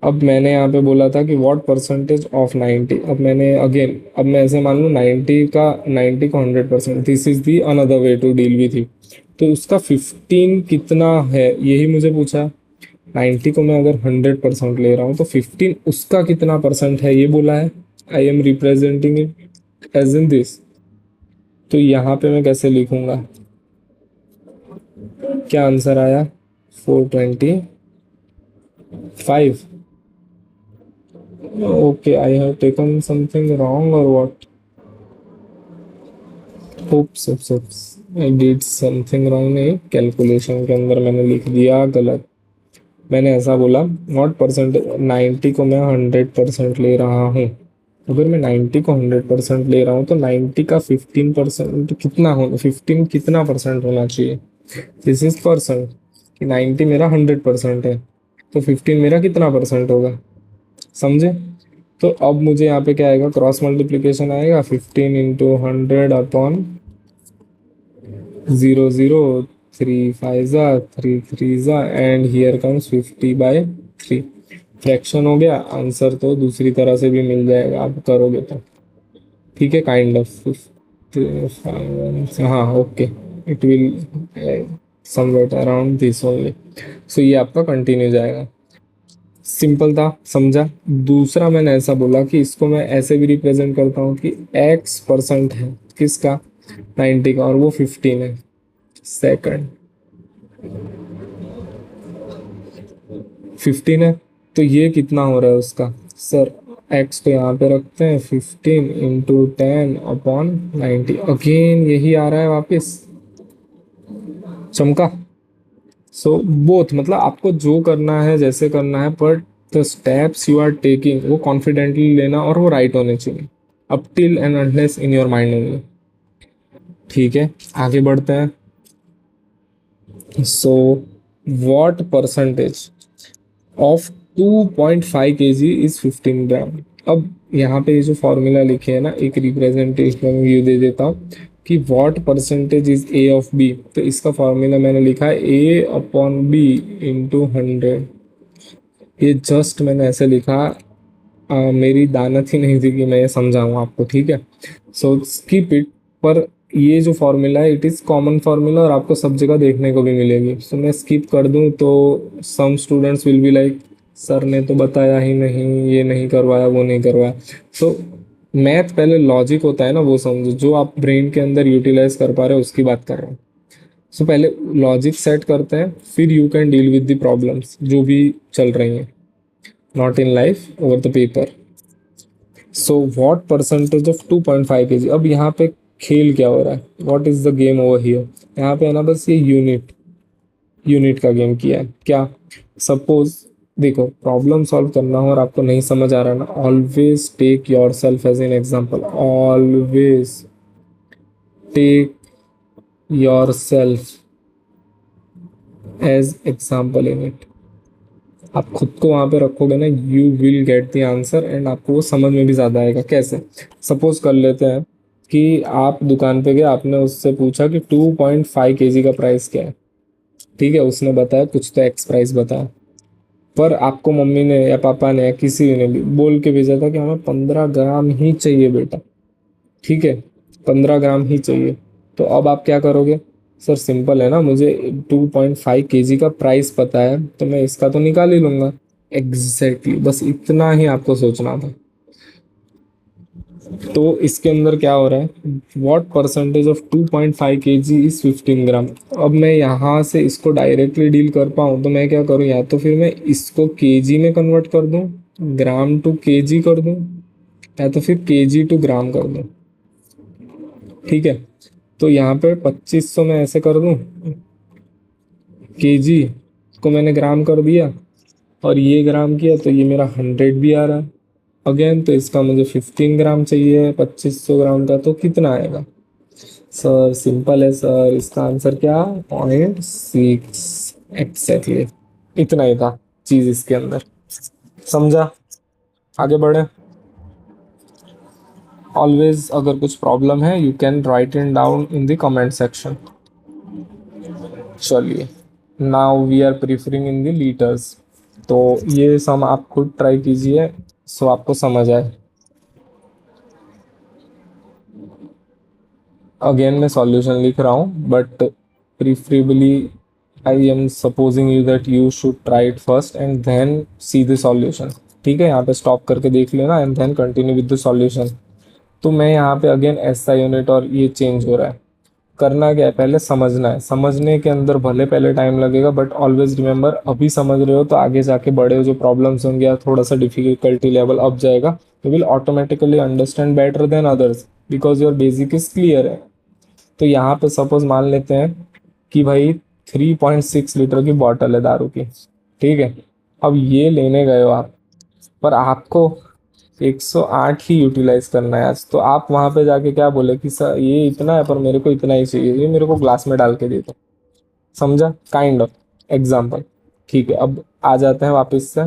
अब मैंने यहाँ पे बोला था कि व्हाट परसेंटेज ऑफ 90। अब मैंने अगेन, अब मैं ऐसे मान लूँ 90 का 100%, this is the another way to deal with it. तो उसका 15 कितना है यही मुझे पूछा। 90 को मैं अगर 100% ले रहा हूँ तो 15 उसका कितना परसेंट है ये बोला है। I am representing it as in this. तो यहाँ पे मैं कैसे लिखूंगा, क्या आंसर आया, 425। Okay, I have taken something wrong और what, oops oops oops, I did something wrong. नहीं, कैलकुलेशन के अंदर मैंने लिख दिया गलत। मैंने ऐसा बोला व्हाट परसेंट, 90 को मैं 100% ले रहा हूँ। अगर मैं 90 को 100% ले रहा हूँ तो 90 का 15% कितना हो, 15 कितना परसेंट होना चाहिए, दिस इज परसेंट। कि 90 मेरा 100% है तो 15 मेरा कितना परसेंट होगा, समझे। तो अब मुझे यहाँ पे क्या आएगा, क्रॉस मल्टीप्लीकेशन आएगा, 15 इंटू 100 अपॉन 0 0, 3 5 जा, 3 3 जा एंड हियर कम्स 50/3। फ्रैक्शन हो गया, आंसर तो दूसरी तरह से भी मिल जाएगा आप करोगे तो। ठीक है, काइंड ऑफ, हाँ okay, it will somewhat around this only. So ये आपका कंटिन्यू जाएगा। सिंपल था, समझा। दूसरा मैंने ऐसा बोला कि इसको मैं ऐसे भी रिप्रेजेंट करता हूँ कि एक्स परसेंट है किसका, 90 का, और वो 15 है। सेकंड 15 है तो ये कितना हो रहा है उसका, सर एक्स को यहाँ पे रखते हैं, 15 इंटू 10/90। अगेन यही आ रहा है वापस, चमका। सो बोथ मतलब आपको जो करना है जैसे करना है, but the steps you are taking वो कॉन्फिडेंटली लेना और वो राइट होने चाहिए, up till end unless in your mind only. ठीक है, आगे बढ़ते हैं। So what percentage of 2.5 kg is 15 gram. अब यहाँ पे ये जो फॉर्मूला लिखे है ना, एक रिप्रेजेंटेशन व्यू दे देता हूँ। कि what percentage is A of B, तो इसका फॉर्मूला मैंने लिखा है ए अपॉन बी इंटू 100। ये जस्ट मैंने ऐसे लिखा, मेरी दानत ही नहीं थी कि मैं ये समझाऊँ आपको, ठीक है। सो स्किप इट। पर ये जो फॉर्मूला है इट इज़ कॉमन फार्मूला और आपको सब जगह देखने को भी मिलेगी। सो मैं स्किप कर दूं तो some students will be like sir ने तो बताया ही नहीं, ये नहीं करवाया, वो नहीं करवाया। सो मैथ पहले लॉजिक होता है ना, वो समझो, जो आप ब्रेन के अंदर यूटिलाइज कर पा रहे हो उसकी बात कर रहा हूँ। सो पहले लॉजिक सेट करते हैं, फिर you can deal with the problems जो भी चल रही हैं, not in life over the paper. So what percentage of 2.5 kg, अब यहाँ पे खेल क्या हो रहा है, what is the game over here. यहाँ पे है ना बस ये यूनिट यूनिट का गेम किया है क्या। सपोज देखो, प्रॉब्लम सॉल्व करना हो और आपको नहीं समझ आ रहा ना, always take yourself as an example, always take yourself as example in it. आप खुद को वहां पे रखोगे ना, you will get the answer and आपको वो समझ में भी ज़्यादा आएगा। कैसे, सपोज कर लेते हैं कि आप दुकान पे गए, आपने उससे पूछा कि 2.5 kg का प्राइस क्या है, ठीक है, उसने बताया कुछ तो एक्स प्राइस बताया, पर आपको मम्मी ने या पापा ने या किसी ने भी बोल के भेजा था कि हमें 15 ग्राम ही चाहिए बेटा, ठीक है, 15 ग्राम ही चाहिए। तो अब आप क्या करोगे, सर सिंपल है ना, मुझे 2.5 kg का प्राइस पता है तो मैं इसका तो निकाल ही लूंगा। एग्जैक्टली बस इतना ही आपको सोचना था। तो इसके अंदर क्या हो रहा है, what percentage of 2.5 kg is 15 gram. अब मैं यहाँ से इसको डायरेक्टली डील कर पाऊँ तो मैं क्या करूँ, या तो फिर मैं इसको केजी में कन्वर्ट कर दूँ, ग्राम टू केजी कर दूँ, या तो फिर केजी टू ग्राम कर दूँ, ठीक है। तो यहाँ पे 2500 में ऐसे कर दूँ, केजी को मैंने ग्राम कर दिया और ये ग्राम किया तो ये मेरा 100 भी आ रहा है अगेन। तो इसका मुझे 15 ग्राम चाहिए 2500 ग्राम का, तो कितना आएगा। सर सिंपल है सर, इसका आंसर क्या, 0.6 एग्जैक्टली। इतना ही था चीज इसके अंदर, समझा। आगे बढ़े। ऑलवेज अगर कुछ प्रॉब्लम है you can write in down in the comment section. चलिए, now we are preferring in the litres. तो ये सम आप खुद ट्राई कीजिए सो आपको समझ आए। अगेन मैं सॉल्यूशन लिख रहा हूँ but preferably I am supposing you that you should try it first and then see the solution, ठीक है। यहाँ पे स्टॉप करके देख लेना and then continue with the solution. तो मैं यहाँ पे अगेन एसआई यूनिट और ये चेंज हो रहा है। करना क्या है, पहले समझना है, समझने के अंदर भले पहले टाइम लगेगा बट ऑलवेज रिमेंबर, अभी समझ रहे हो तो आगे जाके बड़े जो प्रॉब्लम्स होंगे या थोड़ा सा डिफिकल्टी लेवल अप जाएगा, you will automatically understand better than others because your basic is clear है। तो यहाँ पे सपोज मान लेते हैं कि भाई 3.6 लीटर की बॉटल है दारू की, ठीक है। अब ये लेने गए हो आप, पर आपको 108 ही यूटिलाइज करना है आज, तो आप वहां पे जाके क्या बोले कि सर ये इतना है पर मेरे को इतना ही चाहिए, ये मेरे को ग्लास में डाल के दे दो। समझा, काइंड ऑफ एग्जाम्पल, ठीक है। अब आ जाते हैं वापस से,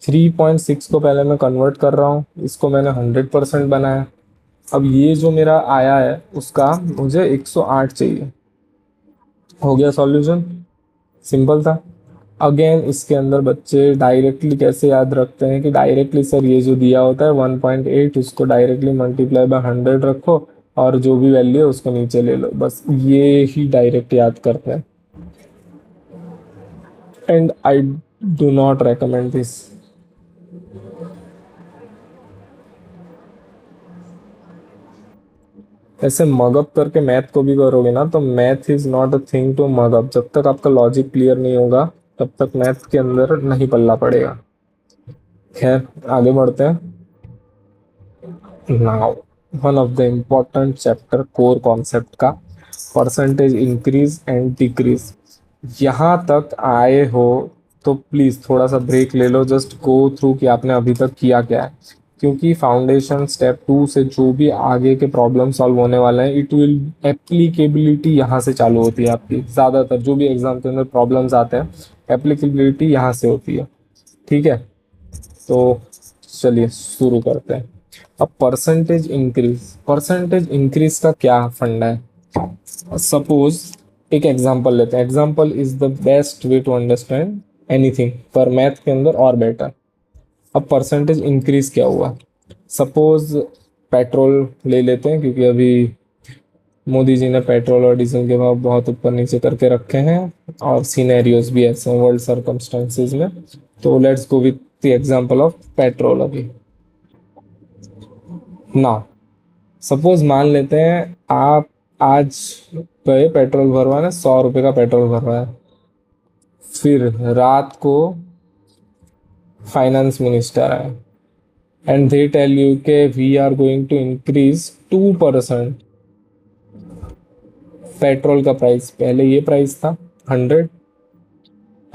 3.6 को पहले मैं कन्वर्ट कर रहा हूँ, इसको मैंने 100% बनाया। अब ये जो मेरा आया है उसका मुझे 108 चाहिए। हो गया सॉल्यूशन, सिंपल था। अगेन इसके अंदर बच्चे डायरेक्टली कैसे याद रखते हैं कि डायरेक्टली सर ये जो दिया होता है 1.8 उसको डायरेक्टली मल्टीप्लाई बाय 100 रखो और जो भी वैल्यू है उसको नीचे ले लो, बस ये ही डायरेक्ट याद करते हैं and I do not recommend this. ऐसे मगअप करके मैथ को भी करोगे ना तो math is not a thing to mug up. जब तक आपका लॉजिक क्लियर नहीं होगा तब तक मैथ के अंदर नहीं पल्ला पड़ेगा। खैर आगे बढ़ते हैं। Now one of the important chapter core concept का, परसेंटेज इंक्रीज एंड डिक्रीज। यहाँ तक आए हो तो प्लीज़ थोड़ा सा ब्रेक ले लो, जस्ट गो थ्रू कि आपने अभी तक किया क्या है, क्योंकि फाउंडेशन स्टेप 2 से जो भी आगे के प्रॉब्लम सॉल्व होने वाले हैं इट विल एप्लीकेबिलिटी यहाँ से चालू होती है आपकी। ज़्यादातर जो भी एग्जाम के अंदर प्रॉब्लम्स आते हैं एप्लीकेबिलिटी यहाँ से होती है, ठीक है। तो चलिए शुरू करते हैं। अब परसेंटेज इंक्रीज का क्या फंडा है? सपोज एक एग्जांपल लेते हैं, example is the best way to understand anything, पर मैथ के अंदर और बेटर। अब परसेंटेज इंक्रीज क्या हुआ? सपोज पेट्रोल ले लेते हैं, क्योंकि अभी मोदी जी ने पेट्रोल और डीजल के भाव बहुत ऊपर नीचे करके रखे हैं, और सीनेरियोज भी ऐसे हैं वर्ल्ड सर्कमस्टेंसेज में। तो let's go with the example of petrol अभी। ना, सपोज मान लेते हैं आप आज गए पेट्रोल भरवाने, 100 रुपये का पेट्रोल भरवाया। फिर रात को फाइनेंस मिनिस्टर आए एंड दे टेल यू के we are going to increase 2%। Petrol का प्राइस पहले ये प्राइस था 100,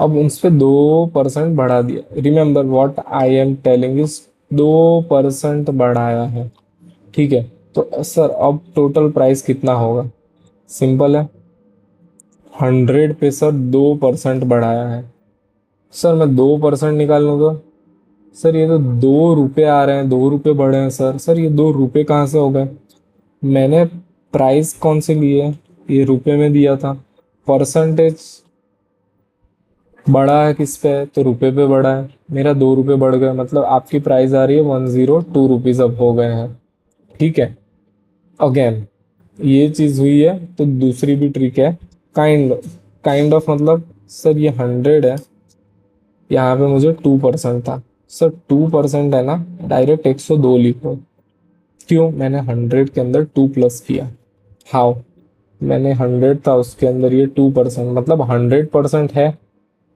अब उस पर 2% बढ़ा दिया। Remember what I am telling is 2% बढ़ाया है, ठीक है? तो सर अब टोटल प्राइस कितना होगा? सिंपल है, 100 पे सर 2% बढ़ाया है। सर मैं 2% निकाल लूँगा, सर ये तो 2 रुपये आ रहे हैं, 2 रुपये बढ़े हैं सर। सर ये 2 रुपये कहाँ से हो गए? मैंने प्राइस कौन से लिए? ये रुपए में दिया था। परसेंटेज बढ़ा है किस पे? तो रुपए पे बढ़ा है। मेरा 2 रुपये बढ़ गए, मतलब आपकी प्राइस आ रही है 102 रुपीज अब हो गए हैं, ठीक है? अगेन ये चीज हुई है, तो दूसरी भी ट्रिक है। काइंड काइंड ऑफ मतलब सर ये 100 है, यहाँ पे मुझे 2% था। सर 2% है ना, डायरेक्ट 102 लिखो। क्यों? मैंने 100 के अंदर 2 प्लस किया। हाउ? मैंने 100 था, उसके अंदर ये 2%, मतलब 100% है,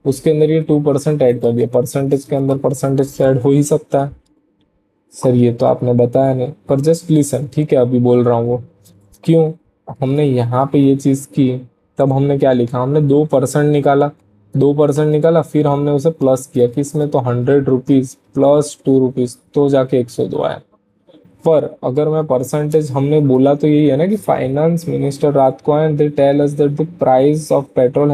उसके अंदर ये 2% ऐड कर दिया। परसेंटेज के अंदर परसेंटेज ऐड हो ही सकता है। सर ये तो आपने बताया नहीं, पर जस्ट लिसन, ठीक है? अभी बोल रहा हूँ वो क्यों हमने यहाँ पे ये चीज की। तब हमने क्या लिखा? हमने 2% निकाला, 2% निकाला, फिर हमने उसे प्लस किया कि इसमें तो 100 रुपीज प्लस 2 रुपीज, तो जाके 102 आया। पर अगर मैं परसेंटेज, हमने बोला तो यही है ना कि फाइनेंस मिनिस्टर रात को आए, they tell us that the price of petrol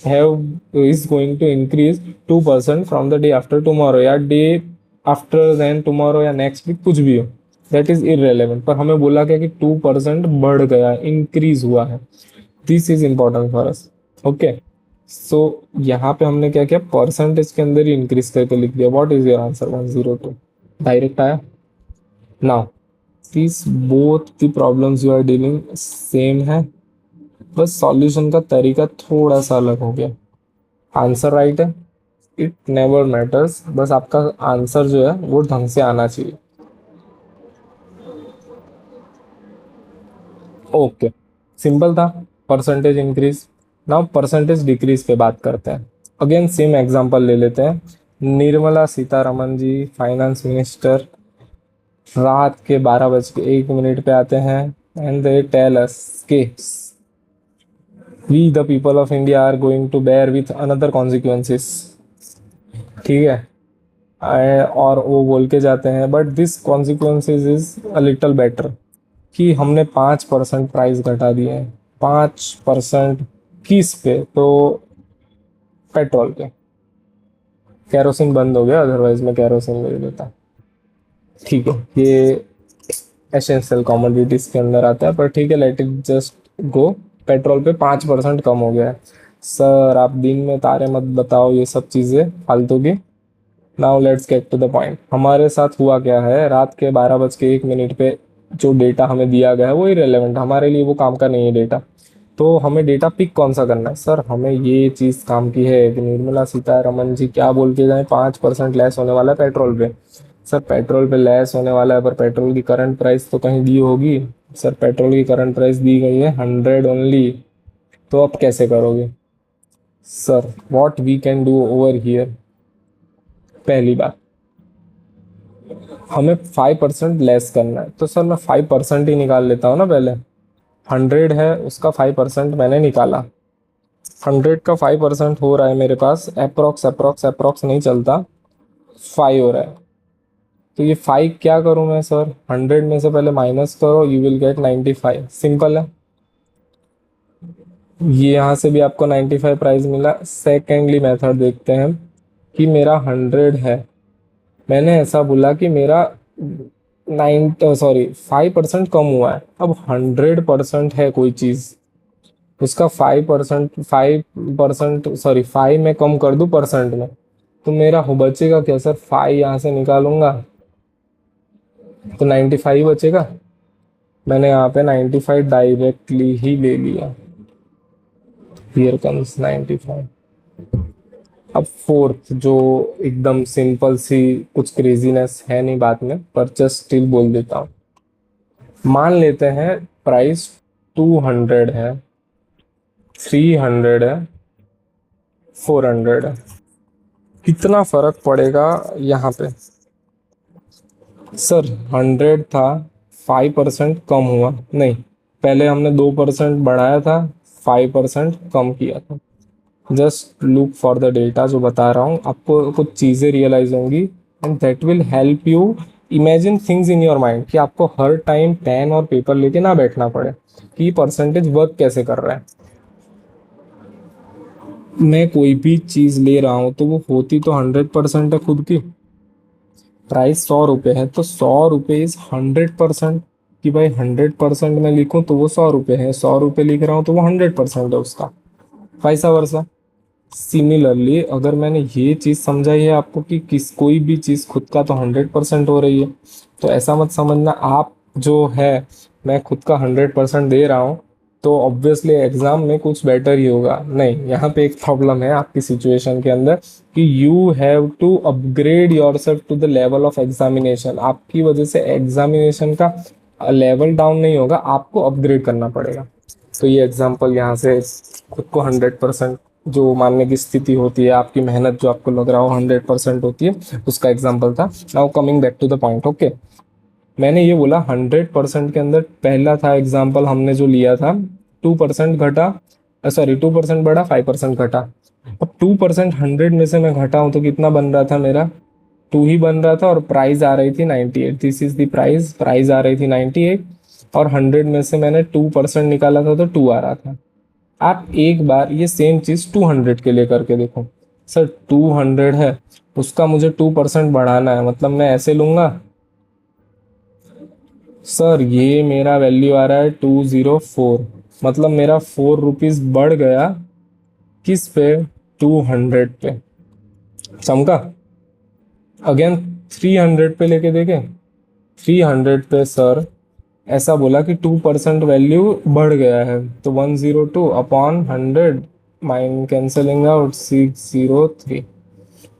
have is going to increase 2% from the day after tomorrow, या डे आफ्टर देन टुमारो, या नेक्स्ट वीक, कुछ भी हो, दैट इज इररेलेवेंट। पर हमें बोला क्या कि 2% बढ़ गया, इंक्रीज हुआ है। This is important for us, okay? So यहाँ पे हमने क्या किया? परसेंटेज के अंदर ही इंक्रीज करके लिख दिया। What is your answer? 102 direct आया। Now these both the problems you are dealing same है, बस सॉल्यूशन का तरीका थोड़ा सा अलग हो गया। आंसर राइट है, इट नेवर मैटर्स, बस आपका आंसर जो है वो ढंग से आना चाहिए। ओके, सिंपल था। Percentage increase. Now percentage decrease पे बात करते हैं। अगेन सेम एग्जांपल ले लेते हैं। निर्मला सीतारमन जी फाइनेंस मिनिस्टर रात के 12:01 पे आते हैं एंड दे टेल अस के we the people of India are going to bear with another consequences, ठीक है? और वो बोल के जाते हैं but this consequences is a little better, कि हमने 5% प्राइस घटा दिए हैं। 5% किस पे? तो पेट्रोल पे। कैरोसिन बंद हो गया, अदरवाइज मैं कैरोसिन ले लेता, ठीक है? ये एसेंशियल कमोडिटीज के अंदर आता है, पर ठीक है, let it just go. Petrol पे 5% कम हो गया है। सर आप दिन में तारे मत बताओ ये सब चीज़ें फालतू की। Now let's get to the point. हमारे साथ हुआ क्या है? रात के 12:01 पे जो डेटा हमें दिया गया है वो इरेलेवेंट, हमारे लिए वो काम का नहीं है डेटा। तो हमें डेटा पिक कौन सा करना है? सर हमें ये चीज़ काम की है कि निर्मला सीतारमन जी क्या बोल के जाए, 5% लेस होने वाला है पेट्रोल पे। सर पेट्रोल पे लेस होने वाला है, पर पेट्रोल की करंट प्राइस तो कहीं दी होगी। सर पेट्रोल की करंट प्राइस दी गई है 100 ओनली, तो अब कैसे करोगे? Sir what we can do over here, पहली बात हमें 5% लेस करना है, तो सर मैं 5% ही निकाल लेता हूँ ना पहले। 100 है, उसका 5% मैंने निकाला। 100 का 5% हो रहा है मेरे पास अप्रोक्स अप्रोक्स अप्रोक्स नहीं चलता, 5 हो रहा है। तो ये 5 क्या करूं मैं? सर 100 में से पहले माइनस करो, यू विल गेट 95। सिंपल है, ये यहाँ से भी आपको 95 प्राइस मिला। सेकेंडली मेथड देखते हैं कि मेरा 100 है, मैंने ऐसा बोला कि मेरा सॉरी 5% कम हुआ है। अब 100% है कोई चीज, उसका 5% सॉरी 5 में कम कर दूं परसेंट में, तो मेरा हो बचेगा क्या सर? 5 यहाँ से निकालूंगा तो 95 बचेगा। मैंने यहाँ पे 95 डायरेक्टली ही ले लिया। Here comes 95। अब फोर्थ जो एकदम सिंपल सी, कुछ क्रेजीनेस है नहीं बात में, पर जस्ट स्टिल बोल देता हूँ। मान लेते हैं प्राइस 200 है, 300 है, 400 है। कितना फर्क पड़ेगा यहाँ पे? सर 100 था, 5% कम हुआ नहीं, पहले हमने 2% बढ़ाया था, 5% कम किया था। Just look for the data जो बता रहा हूँ, आपको कुछ चीज़ें रियलाइज होंगी and that will help you imagine things in your mind, कि आपको हर टाइम पेन और पेपर लेके ना बैठना पड़े कि परसेंटेज वर्क कैसे कर रहा है। मैं कोई भी चीज़ ले रहा हूँ तो वो होती तो 100% है खुद की। प्राइस 100 रुपये है तो 100 रुपये इज 100%, कि भाई 100% में लिखूं तो वो 100 रुपये है, 100 रुपये लिख रहा हूँ तो वो 100% है उसका। वैसा वर्सा। सिमिलरली अगर मैंने ये चीज़ समझाई है आपको कि किस कोई भी चीज़ खुद का तो 100% हो रही है, तो ऐसा मत समझना आप जो है मैं खुद का 100% दे रहा हूँ तो ऑब्वियसली एग्जाम में कुछ बेटर ही होगा। नहीं, यहाँ पे एक प्रॉब्लम है आपकी सिचुएशन के अंदर, कि you have to upgrade yourself to the level of examination. आपकी वजह से एग्जामिनेशन का लेवल डाउन नहीं होगा, आपको अपग्रेड करना पड़ेगा। तो ये एग्जाम्पल यहाँ से खुद को 100% जो मानने की स्थिति होती है, आपकी मेहनत जो आपको लग रहा हो 100% होती है, उसका एग्जाम्पल था। Now coming back to the point, okay. मैंने ये बोला 100% के अंदर पहला था एग्जाम्पल हमने जो लिया था, 2% घटा, सॉरी 2% बढ़ा, 5% घटा। अब 2% 100 में से मैं घटा हूं तो कितना बन रहा था मेरा? 2 ही बन रहा था, और प्राइस आ रही थी 98। This is the price, price आ रही थी 98, और 100 में से मैंने 2% निकाला था तो 2 आ रहा था। आप एक बार ये सेम चीज 200 के लिए करके देखो। सर 200 है, उसका मुझे 2% बढ़ाना है, मतलब मैं ऐसे लूंगा। सर ये मेरा वैल्यू आ रहा है 204, मतलब मेरा 4 रुपीज बढ़ गया। किस पे? 200 पे। चमका? अगेन 300 पे लेके देखे। 300 पे सर ऐसा बोला कि 2% वैल्यू बढ़ गया है, तो 102 upon 100, mine cancelling out 603।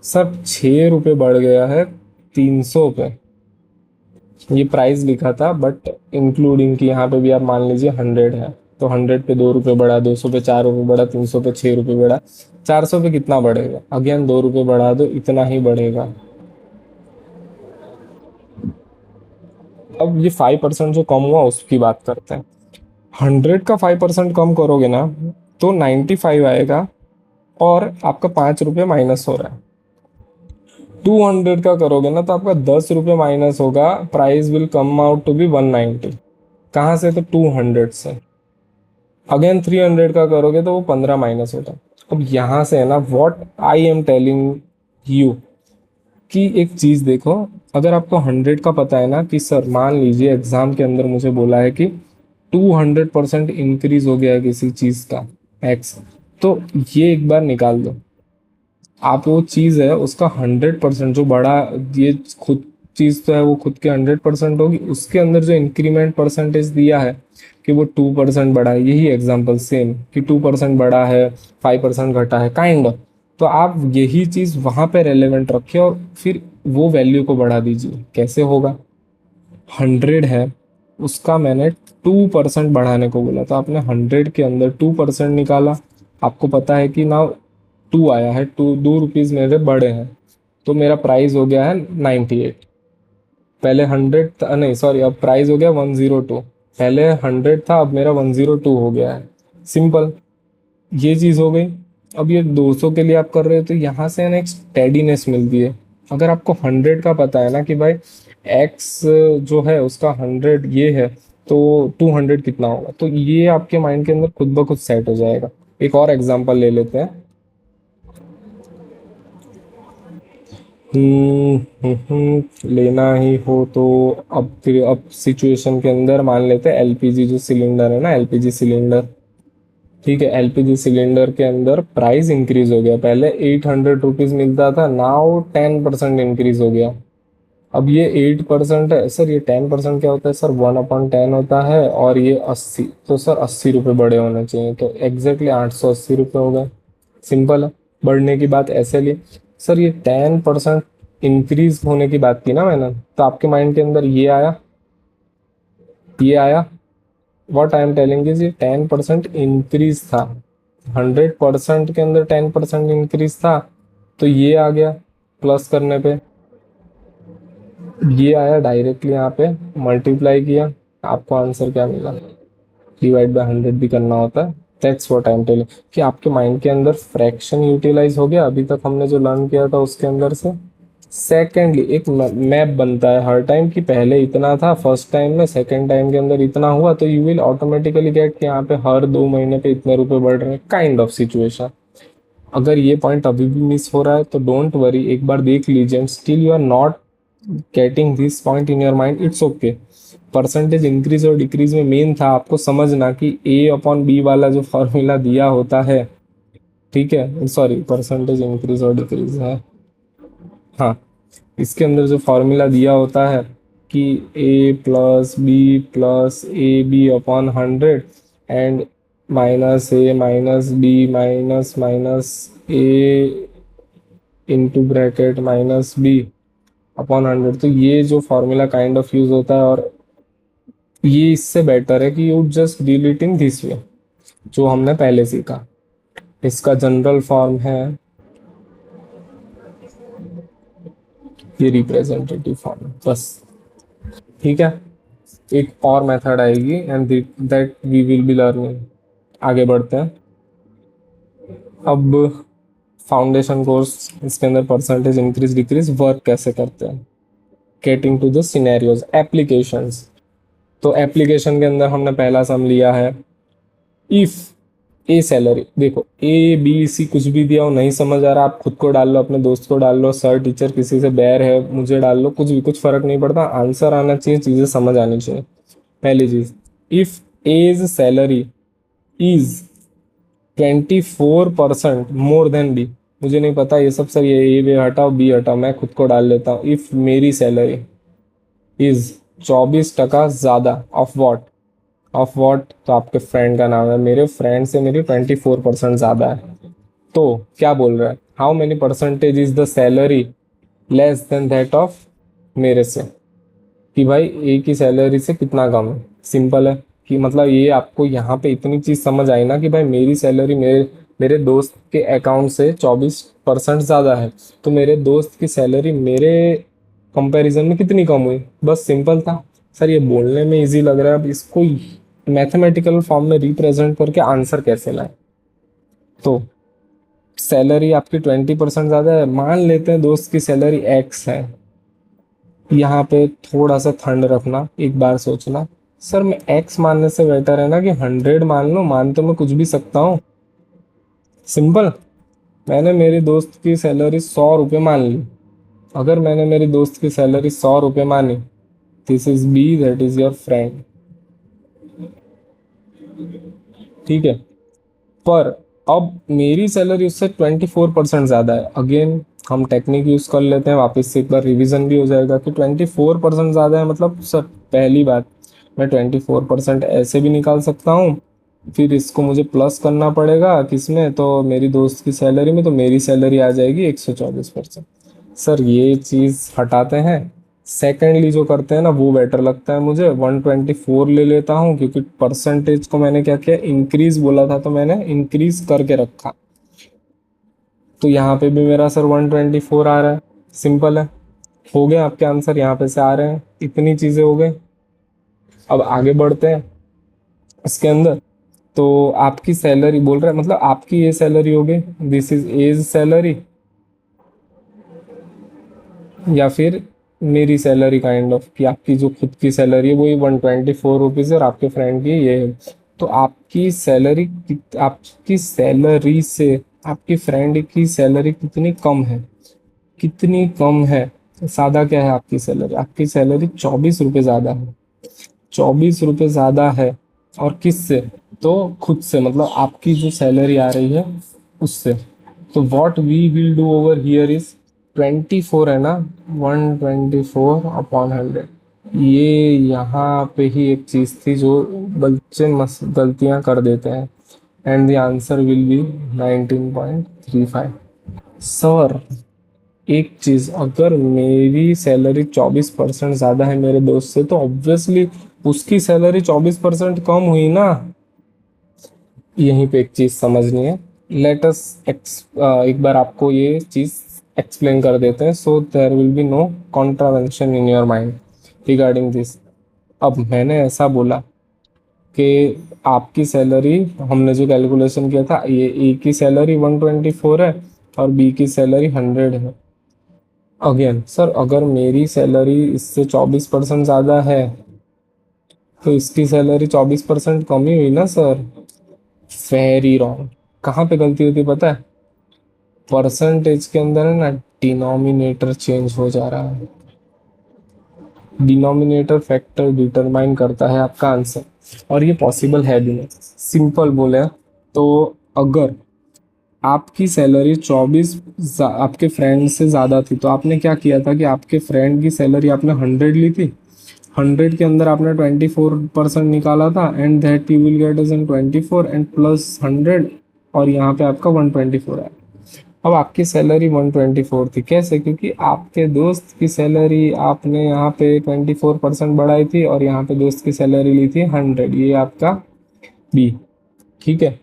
Sir 6 रुपये बढ़ गया है 300 पे। ये प्राइस लिखा था बट इंक्लूडिंग कि यहाँ पे भी आप मान लीजिए 100 है, तो 100 पे 2 रुपये बढ़ा, 200 पे 4 रुपये बढ़ा, 300 पे 6 रुपये बढ़ा, 400 पे कितना बढ़ेगा? अगेन 2 रुपये बढ़ा दो, इतना ही बढ़ेगा। अब ये 5% जो कम हुआ उसकी बात करते हैं। 100 का 5% कम करोगे ना तो 95 आएगा, और आपका 5 रुपये माइनस हो रहा है। 200 का करोगे ना तो आपका 10 रुपये माइनस होगा, price will come out to be 190। कहाँ से? तो 200 से। अगेन 300 का करोगे तो वो 15 माइनस होगा। अब यहाँ से है ना, what I am telling you, कि एक चीज देखो, अगर आपको 100 का पता है ना, कि सर मान लीजिए एग्जाम के अंदर मुझे बोला है कि 200% इंक्रीज हो गया है किसी चीज का एक्स, तो ये एक बार निकाल दो। आप वो चीज है उसका 100% जो बड़ा, ये खुद चीज तो है वो खुद के 100% होगी, उसके अंदर जो इंक्रीमेंट परसेंटेज दिया है कि वो 2% बढ़ा है, यही एग्जाम्पल सेम, कि 2% बढ़ा है, 5% घटा है, काइंड ऑफ। तो आप यही चीज वहां पे रेलेवेंट रखिए और फिर वो वैल्यू को बढ़ा दीजिए। कैसे होगा? 100 है, उसका मैंने 2% बढ़ाने को बोला, तो आपने 100 के अंदर 2% निकाला, आपको पता है कि ना 2 आया है, 2 रुपीज मेरे बढ़े हैं, तो मेरा प्राइस हो गया है 98। पहले 100 था, नहीं सॉरी, अब प्राइस हो गया 102। पहले 100 था, अब मेरा 102 हो गया है। सिंपल, ये चीज हो गई। अब ये 200 के लिए आप कर रहे हो तो यहाँ से ना एक स्टेडीनेस मिलती है। अगर आपको 100 का पता है ना कि भाई एक्स जो है उसका 100 ये है, तो 200 कितना होगा, तो ये आपके माइंड के अंदर खुद ब खुद सेट हो जाएगा। एक और एग्जांपल ले लेते हैं। लेना ही हो तो अब फिर अब सिचुएशन के अंदर मान लेते हैं एलपीजी जो सिलेंडर है ना, एलपीजी सिलेंडर, ठीक है, एलपीजी सिलेंडर के अंदर प्राइस इंक्रीज हो गया। पहले 800 रुपीज मिलता था, नाउ 10% इंक्रीज हो गया। अब ये 8% है सर, ये 10% क्या होता है सर, 1/10 होता है, और ये 80, तो सर 80 रुपये बड़े होने चाहिए, तो एग्जैक्टली 880 रुपये हो गए। सिंपल है। बढ़ने की बात ऐसे ली सर, ये 10% इंक्रीज होने की बात की ना मैंने, तो आपके माइंड के अंदर ये आया, ये आया। What I am telling is ये 10% इंक्रीज था, 100% के अंदर 10% इंक्रीज था, तो ये आ गया प्लस करने पे, ये आया डायरेक्टली यहाँ पे मल्टीप्लाई किया, आपको आंसर क्या मिला, डिवाइड बाय 100 भी करना होता है। That's what I am telling, कि आपके माइंड के अंदर फ्रैक्शन यूटिलाइज हो गया अभी तक हमने जो लर्न किया था उसके अंदर से। सेकेंडली एक मैप बनता है हर टाइम कि पहले इतना था फर्स्ट टाइम में, सेकेंड टाइम के अंदर इतना हुआ, तो यू विल ऑटोमेटिकली गेट कि यहाँ पे हर 2 महीने पे इतने रुपए बढ़ रहे हैं, काइंड ऑफ सिचुएशन। अगर ये पॉइंट अभी भी मिस हो रहा है तो डोंट वरी, एक बार देख लीजिए, still you are not getting this point in your mind, it's okay. Percentage increase और डिक्रीज में मेन था आपको समझना कि A/B वाला जो फॉर्मूला दिया होता है, ठीक है, सॉरी परसेंटेज इंक्रीज और डिक्रीज है, हाँ, इसके अंदर जो फॉर्मूला दिया होता है कि A+B+AB/100 and -A -B - A into bracket -B/100, तो ये जो फॉर्मूला काइंड ऑफ यूज होता है, और ये इससे बेटर है कि you just deal it in this way जो हमने पहले सीखा। इसका जनरल फॉर्म है, ये रिप्रेजेंटेटिव फॉर्म बस, ठीक है। एक और मेथड आएगी and that we will be learning. आगे बढ़ते हैं। अब फाउंडेशन कोर्स, इसके अंदर परसेंटेज इंक्रीज डिक्रीज वर्क कैसे करते हैं, getting to the scenarios applications. तो एप्लीकेशन के अंदर हमने पहला सम लिया है, इफ ए सैलरी, देखो A B C कुछ भी दिया हो, नहीं समझ आ रहा, आप खुद को डाल लो, अपने दोस्त को डाल लो, सर टीचर किसी से बैर है मुझे डाल लो, कुछ भी, कुछ फर्क नहीं पड़ता, आंसर आना चाहिए, चीजें समझ आनी चाहिए। पहली चीज, if A's salary is 24% more than B, मुझे नहीं पता ये सब सर, ये ए बे हटाओ, बी हटाओ, मैं खुद को डाल लेता हूँ। इफ मेरी सैलरी इज 24% ज्यादा ऑफ वॉट, ऑफ वॉट, तो आपके फ्रेंड का नाम है, मेरे फ्रेंड से मेरी 24% ज्यादा है, तो क्या बोल रहा है, how many percentage is the salary less than that of मेरे से, कि भाई ए की सैलरी से कितना कम है। सिंपल है कि मतलब ये आपको यहाँ पे इतनी चीज समझ आई ना कि भाई मेरी सैलरी मेरे मेरे दोस्त के अकाउंट से 24% ज्यादा है, तो मेरे दोस्त की सैलरी मेरे कंपैरिजन में कितनी कम हुई, बस सिंपल था। सर ये बोलने में इजी लग रहा है, अब इसको मैथमेटिकल फॉर्म में रिप्रेजेंट करके आंसर कैसे लाए। तो सैलरी आपकी 20% ज्यादा है, मान लेते हैं दोस्त की सैलरी X है, यहाँ पे थोड़ा सा ठंड रखना, एक बार सोचना, सर मैं X मानने से बेटर है ना कि 100 मान लो, मान तो मैं कुछ भी सकता हूँ। सिंपल, मैंने मेरी दोस्त की सैलरी 100 रुपये मान ली, अगर मैंने मेरी दोस्त की सैलरी 100 रुपये मानी, this is B, that is your friend, ठीक है। पर अब मेरी सैलरी उससे 24% ज़्यादा है, अगेन हम टेक्निक यूज़ कर लेते हैं, वापस से एक बार रिवीजन भी हो जाएगा कि 24% ज़्यादा है, मतलब सर पहली बात, मैं 24% ऐसे भी निकाल सकता हूँ, फिर इसको मुझे प्लस करना पड़ेगा किसमें, तो मेरी दोस्त की सैलरी में, तो मेरी सैलरी आ जाएगी 124%। सर ये चीज़ हटाते हैं, सेकेंडली जो करते हैं ना वो बेटर लगता है मुझे, 124 ले लेता हूँ, क्योंकि परसेंटेज को मैंने क्या किया, इंक्रीज बोला था तो मैंने इंक्रीज करके रखा, तो यहाँ पे भी मेरा सर 124 आ रहा है। सिंपल है, हो गया आपके आंसर यहाँ पे से आ रहे हैं, इतनी चीजें हो गई। अब आगे बढ़ते हैं इसके अंदर, तो आपकी सैलरी बोल रहा है, मतलब आपकी ये सैलरी हो गई, दिस इज एज सैलरी, या फिर मेरी सैलरी काइंड ऑफ, कि आपकी जो खुद की सैलरी है वही 124 रुपीज़ है, और आपके फ्रेंड की ये है, तो आपकी सैलरी, आपकी सैलरी से आपकी फ्रेंड की सैलरी कितनी कम है, कितनी कम है। सादा क्या है आपकी सैलरी? आपकी सैलरी 24 रुपये ज्यादा है। 24 रुपये ज्यादा है। और किससे? तो खुद से, मतलब आपकी जो सैलरी आ रही है उससे। तो what we will do over here is 24 है ना, 124/100। ये यहाँ पे ही एक चीज थी जो बच्चे गलतियां कर देते हैं। And the answer will be 19.35। Sir, एक चीज, अगर मेरी सैलरी 24% ज्यादा है मेरे दोस्त से, तो ऑब्वियसली उसकी सैलरी 24% कम हुई ना। यहीं पे एक चीज समझनी है। लेट अस एक बार आपको ये चीज एक्सप्लेन कर देते हैं, so there will be no contravention in your mind regarding this. अब मैंने ऐसा बोला कि आपकी सैलरी, हमने जो कैलकुलेशन किया था, ये ए की सैलरी 124 है और बी की सैलरी 100 है। अगेन सर, अगर मेरी सैलरी इससे 24% ज़्यादा है तो इसकी सैलरी 24% कम ही हुई ना सर। Very wrong. कहाँ पे गलती होती है पता है? परसेंटेज के अंदर है ना, डिनोमिनेटर चेंज हो जा रहा है। डिनोमिनेटर फैक्टर डिटरमाइन करता है आपका आंसर, और ये पॉसिबल है भी नहीं। सिंपल बोले तो, अगर आपकी सैलरी 24 आपके फ्रेंड से ज़्यादा थी, तो आपने क्या किया था कि आपके फ्रेंड की सैलरी आपने 100 ली थी। 100 के अंदर आपने 24% निकाला था, and that you will get as an 24 and plus 100, और यहाँ पे आपका 124 है। अब आपकी सैलरी 124 थी, कैसे? क्योंकि आपके दोस्त की सैलरी आपने यहाँ पे 24% बढ़ाई थी, और यहाँ पे दोस्त की सैलरी ली थी 100। ये आपका बी, ठीक है।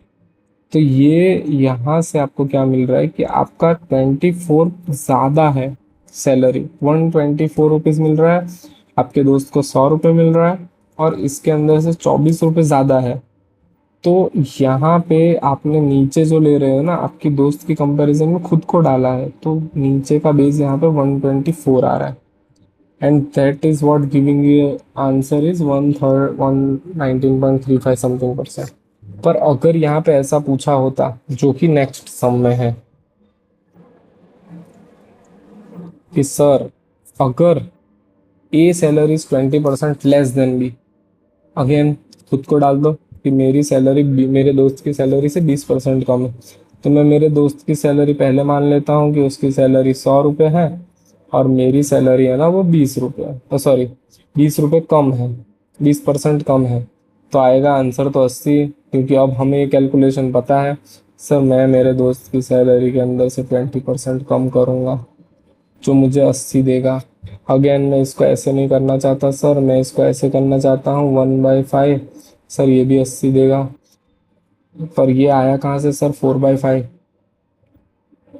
तो ये यहाँ से आपको क्या मिल रहा है कि आपका 24 ज़्यादा है। सैलरी 124 रुपीज़ मिल रहा है, आपके दोस्त को 100 रुपये मिल रहा है, और इसके अंदर से 24 रुपये ज़्यादा है। तो यहाँ पे आपने नीचे जो ले रहे हो ना, आपकी दोस्त की कंपैरिजन में खुद को डाला है, तो नीचे का बेस यहाँ पे 124 आ रहा है। And that is what giving you answer is 19.35 something%. पर अगर यहाँ पे ऐसा पूछा होता, जो कि नेक्स्ट सम में है, कि सर अगर A salary is 20% less than B, again खुद को डाल दो कि मेरी सैलरी मेरे दोस्त की सैलरी से 20% कम है। तो मैं मेरे दोस्त की सैलरी पहले मान लेता हूँ कि उसकी सैलरी 100 रुपये है, और मेरी सैलरी है ना वो 20 रुपये, तो सॉरी 20 रुपये कम है, 20% कम है। तो आएगा आंसर तो 80, क्योंकि अब हमें ये कैलकुलेशन पता है। सर मैं मेरे दोस्त की सैलरी के अंदर से 20% कम करूँगा, जो मुझे 80 देगा। अगेन मैं इसको ऐसे नहीं करना चाहता सर, मैं इसको ऐसे करना चाहता हूँ 1/5। सर ये भी 80 देगा, पर ये आया कहाँ से सर 4/5?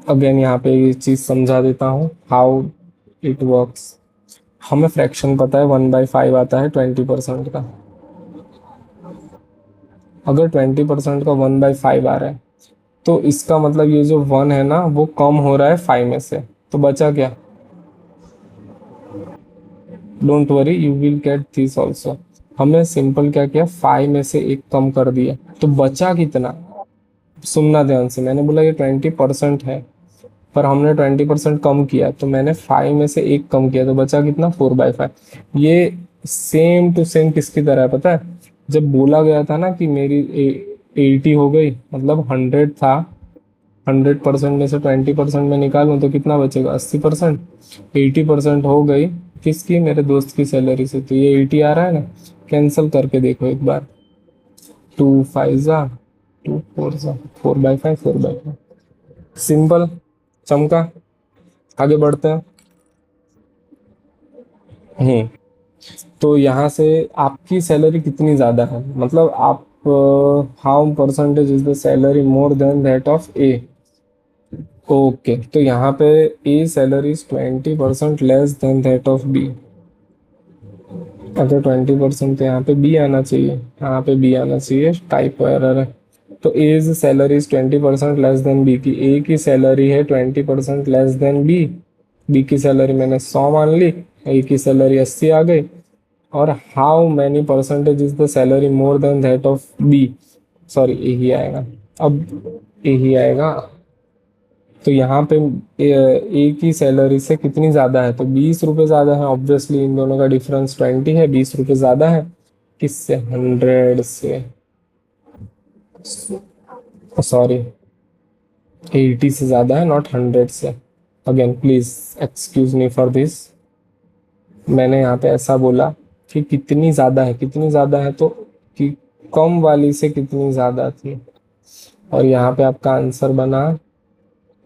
अगेन यहाँ पे ये चीज़ समझा देता हूँ हाउ इट वर्क्स। हमें फ्रैक्शन पता है, 1/5 आता है 20% का। अगर 20% का 1/5 आ रहा है, तो इसका मतलब ये जो 1 है ना, वो कम हो रहा है 5 में से, तो बचा क्या? Don't worry, you will get this also. हमने सिंपल क्या किया, 5 में से एक कम कर दिया, तो बचा कितना? सुनना ध्यान से, मैंने बोला ये 20% है, पर हमने 20% कम किया, तो मैंने 5 में से एक कम किया, तो बचा कितना? 4/5। ये सेम टू सेम किसकी तरह है पता है? जब बोला गया था ना कि मेरी 80 हो गई, मतलब 100 था, 100% में से 20% में निकालूं तो कितना बचेगा? 80%। 80% हो गई किसकी? मेरे दोस्त की सैलरी से, तो ये 80 आ रहा है ना। कैंसिल करके देखो एक बार, 2 5 जा, 2 4 जा, 4/5, 4/5। सिंपल, चमका। आगे बढ़ते हैं। हम्म तो यहाँ से आपकी सैलरी कितनी ज़्यादा है, मतलब आप, how percentage is the salary more than that of A. Okay, तो यहाँ पे A salary is 20% less than that of B. अगर 20%, तो यहाँ पे बी आना चाहिए, यहाँ पे बी आना चाहिए, टाइपो एरर है। तो A's salary is 20% less than B की। ए की सैलरी है 20% लेस देन बी। बी की सैलरी मैंने 100 मान ली, ए की सैलरी 80 आ गई। और how many percentage is the salary more than that of B? Sorry, A ही आएगा अब, ए ही आएगा। तो यहाँ पे एक ही सैलरी से कितनी ज़्यादा है, तो 20 रुपये ज़्यादा है। ऑब्वियसली इन दोनों का डिफरेंस 20 है, 20 रुपये ज़्यादा है। किससे? 100 से, सॉरी 80 से ज़्यादा है, नॉट 100 से। Again please excuse me for this. मैंने यहाँ पे ऐसा बोला कि कितनी ज़्यादा है, कितनी ज़्यादा है, तो कि कम वाली से कितनी ज़्यादा थी। और यहाँ पे आपका आंसर बना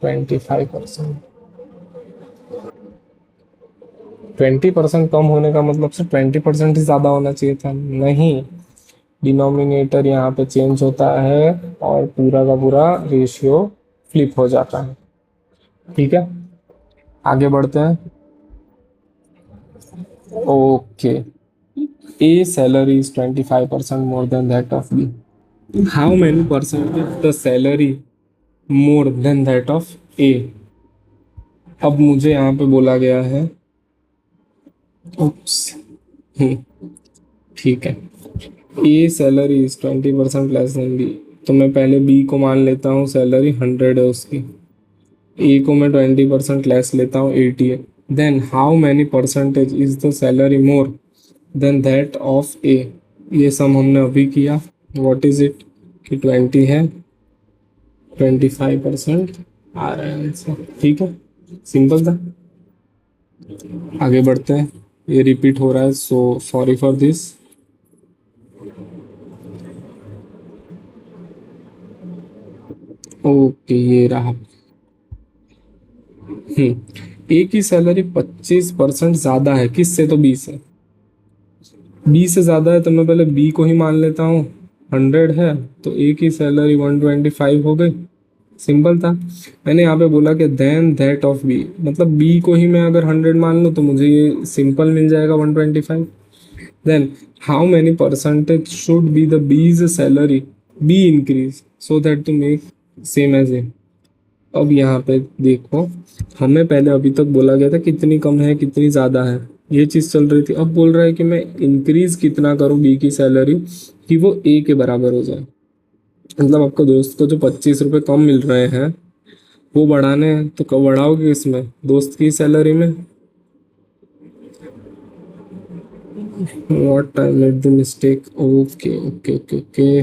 25%। 20% कम होने का मतलब से 20% ही ज़्यादा होना चाहिए था, नहीं। डिनोमिनेटर यहाँ पे चेंज होता है और पूरा का पूरा रेशियो फ्लिप हो जाता है। ठीक है, आगे बढ़ते हैं। Okay, A salary is 25% more than that of B. How many percentage the salary more than that of A? अब मुझे यहाँ पे बोला गया है, उप्स, ठीक है, A salary is 20% less then B, तो मैं पहले B को मान लेता हूँ सैलरी 100 है उसकी, A को मैं 20% लेस लेता हूँ 80 है। Then how many percentage is the salary more than that of A? ये सम हमने अभी किया, व्हाट इज इट, कि 20 है, 25% आ रहा है आंसर। ठीक है, सिंपल था। आगे बढ़ते हैं, ये रिपीट हो रहा है, so sorry for this. Okay, ये रहा। ए की सैलरी 25% ज्यादा है, किससे, तो बी से। बी से ज्यादा है तो मैं पहले बी को ही मान लेता हूँ, 100 है तो ए की सैलरी 125 हो गई। सिंपल था। मैंने यहाँ पे बोला कि देन दैट ऑफ बी, मतलब बी को ही मैं अगर 100 मान लूँ तो मुझे ये सिंपल मिल जाएगा 125। Then how many percentage should be the base salary B increase so that to make same as A. अब यहाँ पे देखो, हमें पहले अभी तक बोला गया था कितनी कम है कितनी ज़्यादा है, ये चीज़ चल रही थी। अब बोल रहा है कि मैं इंक्रीज कितना करूँ बी की सैलरी कि वो ए के बराबर हो जाए। मतलब आपको दोस्त को जो 25 रुपये कम मिल रहे हैं वो बढ़ाने हैं, तो कब बढ़ाओगे इसमें, दोस्त की सैलरी में। What I made the mistake, okay okay okay okay.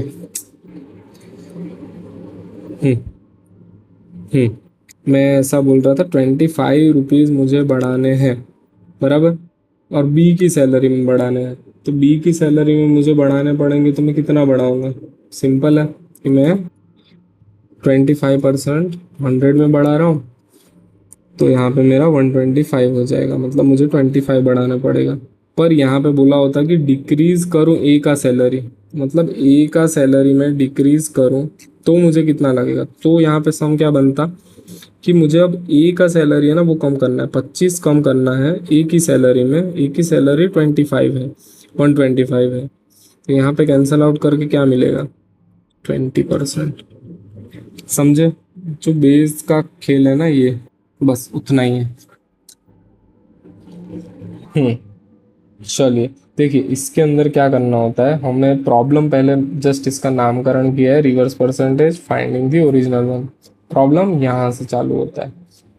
मैं ऐसा बोल रहा था 25 रुपीज़ मुझे बढ़ाने हैं, बराबर, और बी की सैलरी में बढ़ाने हैं, तो बी की सैलरी में मुझे बढ़ाने पड़ेंगे, तो मैं कितना बढ़ाऊंगा, सिंपल है कि मैं 25% 100 में बढ़ा रहा हूँ, तो यहाँ पे मेरा 125 हो जाएगा, मतलब मुझे 25 बढ़ाना पड़ेगा। पर यहाँ पे बोला होता कि डिक्रीज करूँ ए का सैलरी, मतलब ए का सैलरी में डिक्रीज करूँ तो मुझे कितना लगेगा, तो यहाँ पे सम क्या बनता कि मुझे अब ए का सैलरी है ना वो कम करना है, 25 कम करना है ए की सैलरी में। ए की सैलरी 25 है, 125 है, तो यहाँ पे कैंसल आउट करके क्या मिलेगा, 20%। समझे, जो बेस का खेल है ना ये, बस उतना ही है। हम्म, चलिए देखिए इसके अंदर क्या करना होता है, हमने प्रॉब्लम पहले जस्ट इसका नामकरण किया है, reverse percentage finding the original one. Problem यहाँ से चालू होता है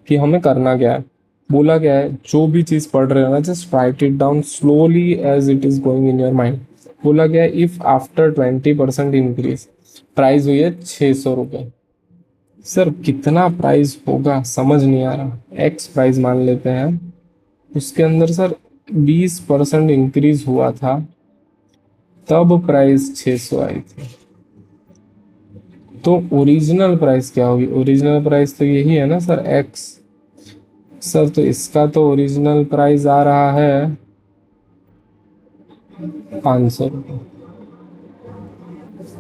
कि हमें करना क्या है। बोला गया है जो भी चीज़ पढ़ रहे हो ना just write it down slowly as it is going in your mind. बोला गया है इफ आफ्टर 20% इंक्रीज, प्राइस हुई है 600 रुपये। सर कितना प्राइस होगा समझ नहीं आ रहा, एक्स प्राइस मान लेते हैं, उसके अंदर सर 20% इंक्रीज हुआ था तब प्राइस 600 आई थी। तो ओरिजिनल प्राइस क्या होगी, ओरिजिनल प्राइस तो यही है ना सर, एक्स। सर तो इसका तो ओरिजिनल प्राइस आ रहा है 500 रुपये।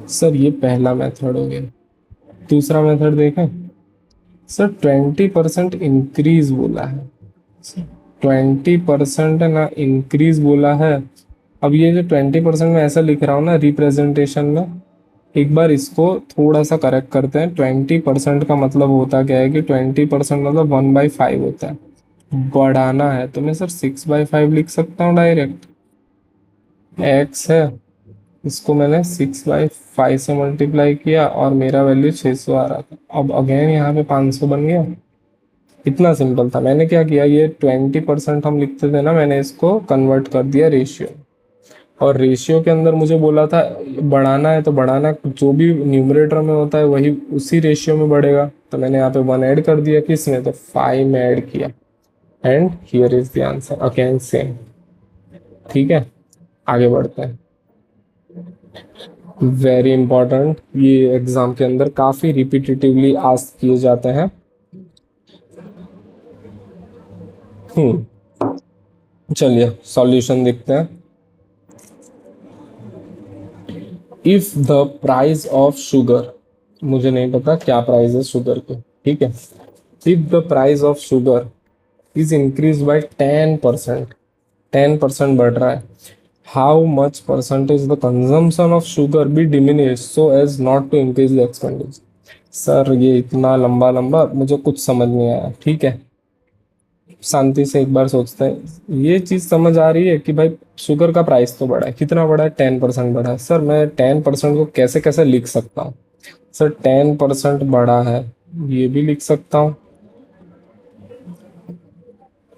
सर ये पहला मेथड हो गया। दूसरा मेथड देखें, सर 20% इंक्रीज बोला है, 20% ना इंक्रीज बोला है। अब ये जो 20% में ऐसा लिख रहा हूँ ना रिप्रेजेंटेशन में, एक बार इसको थोड़ा सा करेक्ट करते हैं। 20% का मतलब होता क्या है कि 20% मतलब 1/5 होता है, बढ़ाना है तो मैं सर 6/5 लिख सकता हूँ डायरेक्ट। एक्स है, इसको मैंने 6/5 से मल्टीप्लाई किया और मेरा वैल्यू 600 आ रहा था। अब अगेन यहाँ पे 500 बन गया, इतना सिंपल था। मैंने क्या किया, ये 20% हम लिखते थे ना, मैंने इसको कन्वर्ट कर दिया रेशियो। और रेशियो के अंदर मुझे बोला था बढ़ाना है, तो बढ़ाना जो भी न्यूमरेटर में होता है वही उसी रेशियो में बढ़ेगा। तो मैंने यहाँ पे 1 ऐड कर दिया, किसमें, तो 5 में ऐड किया। And here is the answer again same. ठीक है, आगे बढ़ते हैं। वेरी इंपॉर्टेंट, ये एग्जाम के अंदर काफी रिपीटेटिवली आस्क किए जाते हैं। चलिए सॉल्यूशन देखते हैं। If the price of sugar, मुझे नहीं पता क्या प्राइस है शुगर की, ठीक है। If the price of sugar is increase by 10%, 10% बढ़ रहा है, how much percentage the consumption of sugar be diminish so as not to increase the expenditure. Sir ये इतना लंबा लंबा मुझे कुछ समझ नहीं आया, ठीक है। शांति से एक बार सोचते हैं। ये चीज समझ आ रही है कि भाई शुगर का प्राइस तो बढ़ा है, कितना बढ़ा है, 10% बढ़ा है। सर मैं 10% को कैसे कैसे लिख सकता हूँ। सर 10% बढ़ा है, ये भी लिख सकता हूँ।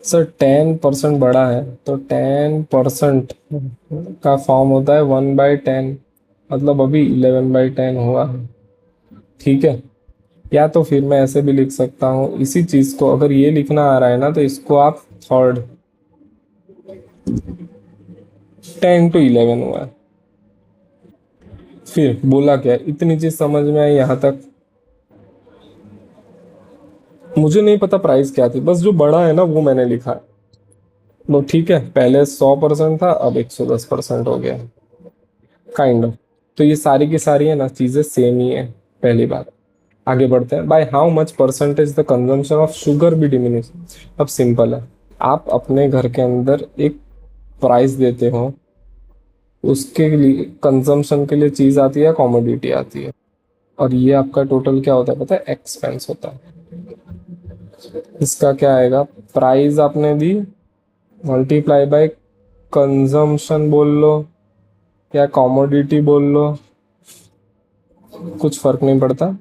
सर 10% बढ़ा है तो 10% का फॉर्म होता है 1/10, मतलब अभी 11/10 हुआ है, ठीक है। या तो फिर मैं ऐसे भी लिख सकता हूँ इसी चीज को, अगर ये लिखना आ रहा है ना तो इसको आप थर्ड, 10 to 11 हुआ है। फिर बोला क्या, इतनी चीज समझ में आई यहाँ तक। मुझे नहीं पता प्राइस क्या थी, बस जो बड़ा है ना वो मैंने लिखा है। तो ठीक है, पहले 100% था, अब 110% हो गया, काइंड ऑफ। तो ये सारी की सारी है ना चीजें सेम ही है, पहली बात। आगे बढ़ते हैं। By how much percentage the consumption of sugar भी डिमिनिश। अब सिंपल है, आप अपने घर के अंदर एक प्राइस देते हो, उसके लिए कंजम्पशन के लिए चीज आती है, कॉमोडिटी आती है, और ये आपका टोटल क्या होता है पता है, एक्सपेंस होता है। इसका क्या आएगा, प्राइस आपने दी मल्टीप्लाई बाय कंजम्पशन बोल लो या कॉमोडिटी बोल लो, कुछ फर्क नहीं पड़ता,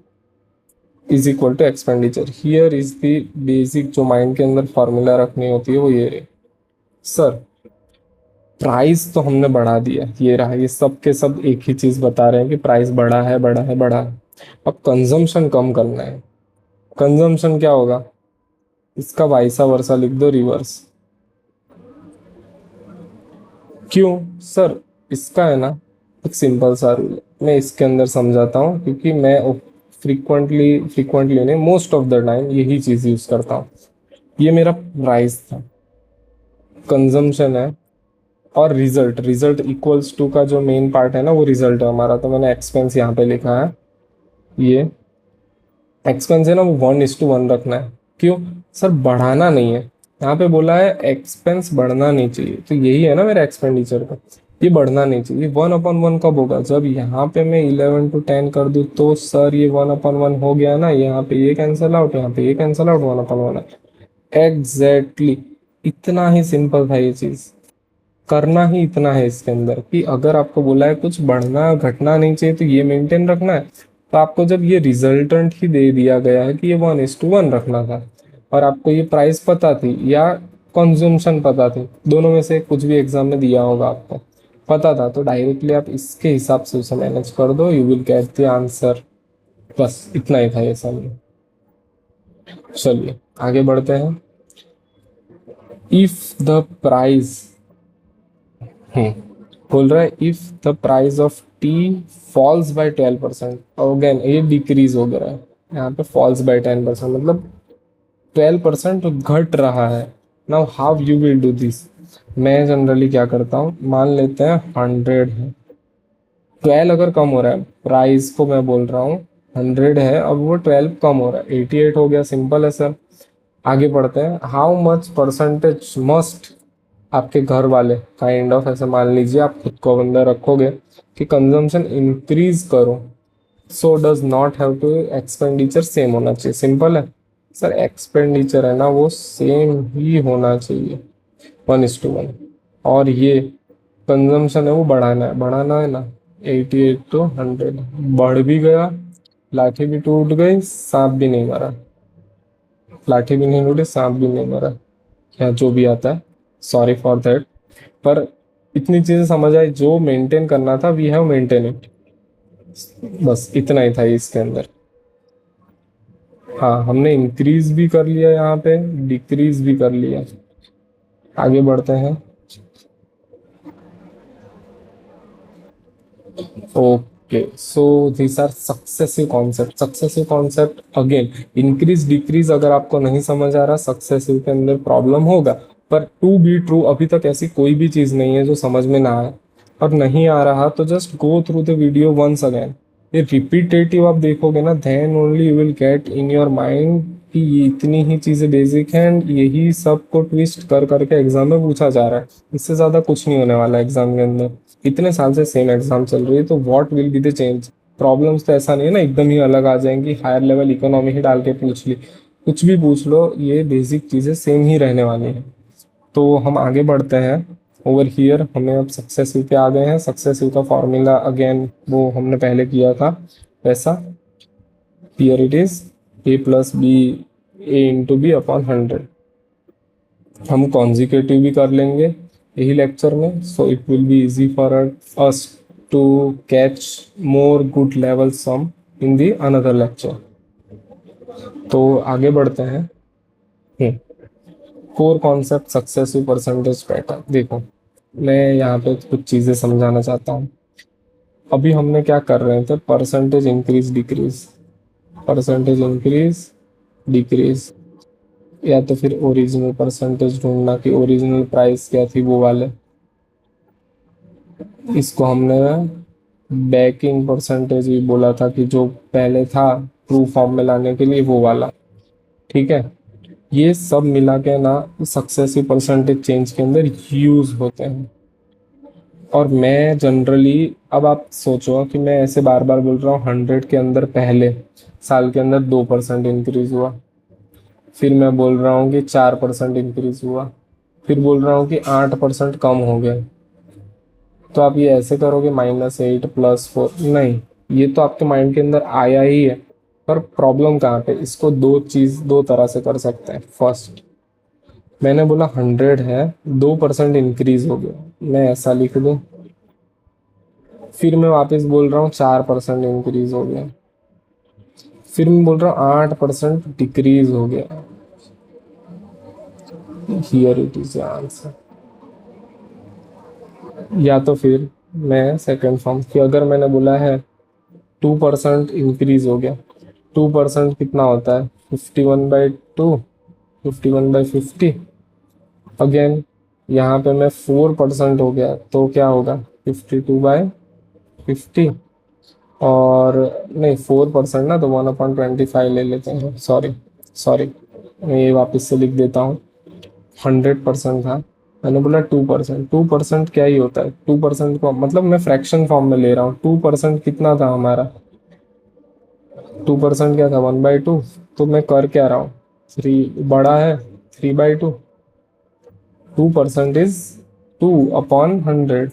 is equal to expenditure. Here is the basic जो माइंड के अंदर फॉर्मूला रखनी होती है वो ये रही। सर प्राइस तो हमने बढ़ा दिया, ये रहा, ये सब के सब एक ही चीज बता रहे हैं कि प्राइस बढ़ा है, बढ़ा है, बढ़ा है। अब कंजम्पशन कम करना है। कंजम्पशन क्या होगा, इसका वाइसा वर्सा लिख दो, रिवर्स। क्यों सर, इसका है ना एक सिंपल सा रूल है, मैं इसके अंदर समझाता हूँ, क्योंकि मैं फ्रीक्वेंटली फ्रीक्वेंटली नहीं, मोस्ट ऑफ द टाइम यही चीज यूज करता हूँ। ये मेरा प्राइस था, कंजम्पशन है, और रिजल्ट, रिजल्ट इक्वल्स टू का जो मेन पार्ट है ना वो रिजल्ट है हमारा, तो मैंने एक्सपेंस यहाँ पे लिखा है। ये एक्सपेंस है ना वो 1:1 रखना है। क्यों सर, बढ़ाना नहीं है, यहाँ पे बोला है एक्सपेंस बढ़ना नहीं चाहिए, तो यही है ना मेरा एक्सपेंडिचर का, ये बढ़ना नहीं चाहिए। 1/1 कब होगा, जब यहाँ पे मैं 11 to 10 कर दूँ, तो सर ये 1/1 हो गया ना, यहाँ पे ये कैंसिल आउट, यहाँ पे ये कैंसिल आउट, 1/1। एग्जैक्टली, इतना ही सिंपल था ये चीज, करना ही इतना है इसके अंदर कि अगर आपको बोला है कुछ बढ़ना घटना नहीं चाहिए तो ये मेंटेन रखना है, तो आपको जब ये रिजल्टेंट ही दे दिया गया है कि ये 1:1 रखना था, और आपको ये प्राइस पता थी या कंज्यूमशन पता थी, दोनों में से कुछ भी एग्जाम में दिया होगा आपको पता था, तो डायरेक्टली आप इसके हिसाब से उसे मैनेज कर दो, you will get the answer. बस इतना ही था ये सब। चलिए आगे बढ़ते हैं। इफ द प्राइस, बोल रहा है if the price of tea falls by 12%, again ये डिक्रीज हो गया है, यहाँ पे फॉल्स बाय 10%, मतलब 12% घट रहा है। Now how you will do this. मैं जनरली क्या करता हूँ, मान लेते हैं 100 है, 12 अगर कम हो रहा है, प्राइस को मैं बोल रहा हूँ 100 है, अब वो 12 कम हो रहा है, 88 हो गया, सिंपल है सर। आगे बढ़ते हैं। हाउ मच परसेंटेज मस्ट, आपके घर वाले काइंड ऑफ ऐसे मान लीजिए आप खुद को अंदर रखोगे कि कंजम्पशन इंक्रीज करो, so does not have to expenditure same होना चाहिए, सिंपल है सर। एक्सपेंडिचर है ना वो सेम ही होना चाहिए, 1:1। और ये कंजम्पशन है वो बढ़ाना है ना, 88 to 100, बढ़ भी गया, लाठी भी टूट गई, सांप भी नहीं मरा। लाठी भी नहीं टूटी, सांप भी नहीं मरा, या जो भी आता है, सॉरी फॉर दैट। पर इतनी चीजें समझ आई, जो मेंटेन करना था वी हैव मेंटेन इट। बस इतना ही था इसके अंदर। हाँ, हमने इंक्रीज भी कर लिया यहाँ पे, डिक्रीज भी कर लिया। आगे बढ़ते हैं। Okay, so these are successive concept. Successive concept again, increase decrease अगर आपको नहीं समझ आ रहा, सक्सेसिव के अंदर प्रॉब्लम होगा। पर टू बी ट्रू, अभी तक ऐसी कोई भी चीज नहीं है जो समझ में ना आए। और नहीं आ रहा तो just go through the video once again. ये रिपीटेटिव आप देखोगे ना, then only you will get in your mind कि ये इतनी ही चीजें बेसिक हैं एंड यही सब को ट्विस्ट कर करके एग्जाम में पूछा जा रहा है। इससे ज्यादा कुछ नहीं होने वाला एग्जाम के अंदर। इतने साल से सेम एग्जाम चल रही है, तो what will be the change. Problems तो ऐसा नहीं है ना एकदम ही अलग आ जाएंगी, हायर लेवल इकोनॉमी ही डाल के पूछ ली, कुछ भी पूछ लो, ये बेसिक चीजें सेम ही रहने वाली हैं। तो हम आगे बढ़ते हैं। ओवर हियर हमें अब सक्सेसिव पे आ गए हैं। सक्सेसिव का फॉर्मूला अगेन वो हमने पहले किया था वैसा। Here it is A plus B, A into B upon 100। हम कॉन्जिक्यूटिव भी कर लेंगे यही लेक्चर में, so it will be easy for us to catch more good level sum in the another lecture. तो आगे बढ़ते हैं। Core concept successive percentage pattern. देखो, मैं यहाँ पे कुछ चीजें समझाना चाहता हूँ। अभी हमने क्या कर रहे थे, percentage increase decrease, percentage increase decrease, या तो फिर ओरिजिनल परसेंटेज ढूंढना कि ओरिजिनल प्राइस क्या थी वो वाले। इसको हमने बैकिंग परसेंटेज भी बोला था कि जो पहले था ट्रू फॉर्म में लाने के लिए वो वाला। ठीक है, ये सब मिला के ना सक्सेसिव परसेंटेज चेंज के अंदर यूज होते हैं। और मैं जनरली, अब आप सोचो कि मैं ऐसे बार बार बोल रहा हूँ 100 के अंदर पहले साल के अंदर 2% इंक्रीज हुआ, फिर मैं बोल रहा हूँ कि 4% इंक्रीज हुआ, फिर बोल रहा हूँ कि 8% कम हो गया। तो आप ये ऐसे करोगे -8 +4, नहीं, ये तो आपके माइंड के अंदर आया ही है। पर प्रॉब्लम कहाँ पे, इसको दो तरह से कर सकते हैं। फर्स्ट, मैंने बोला 100 है, 2% इंक्रीज हो गया, मैं ऐसा लिख दूं। फिर मैं वापस बोल रहा हूँ 4% इंक्रीज हो गया, फिर मैं बोल रहा हूँ 8% डिक्रीज हो गया। Here it is answer. या तो फिर मैं सेकंड फॉर्म कि अगर मैंने बोला है 2% इंक्रीज हो गया, 2% कितना होता है, 51/2, 51/50। अगेन यहाँ पे मैं 4% हो गया तो क्या होगा, 52/50। और नहीं, 4% ना, तो 1/25 ले लेते हैं, सॉरी सॉरी, मैं ये वापस से लिख देता हूँ। 100% था, मैंने बोला 2%। 2% क्या ही होता है, 2% को मतलब मैं फ्रैक्शन फॉर्म में ले रहा हूँ। 2% कितना था हमारा, 2% क्या था, 1/2। तो मैं कर क्या रहा हूँ, थ्री बड़ा है, 3/2। 2% इज 2/100,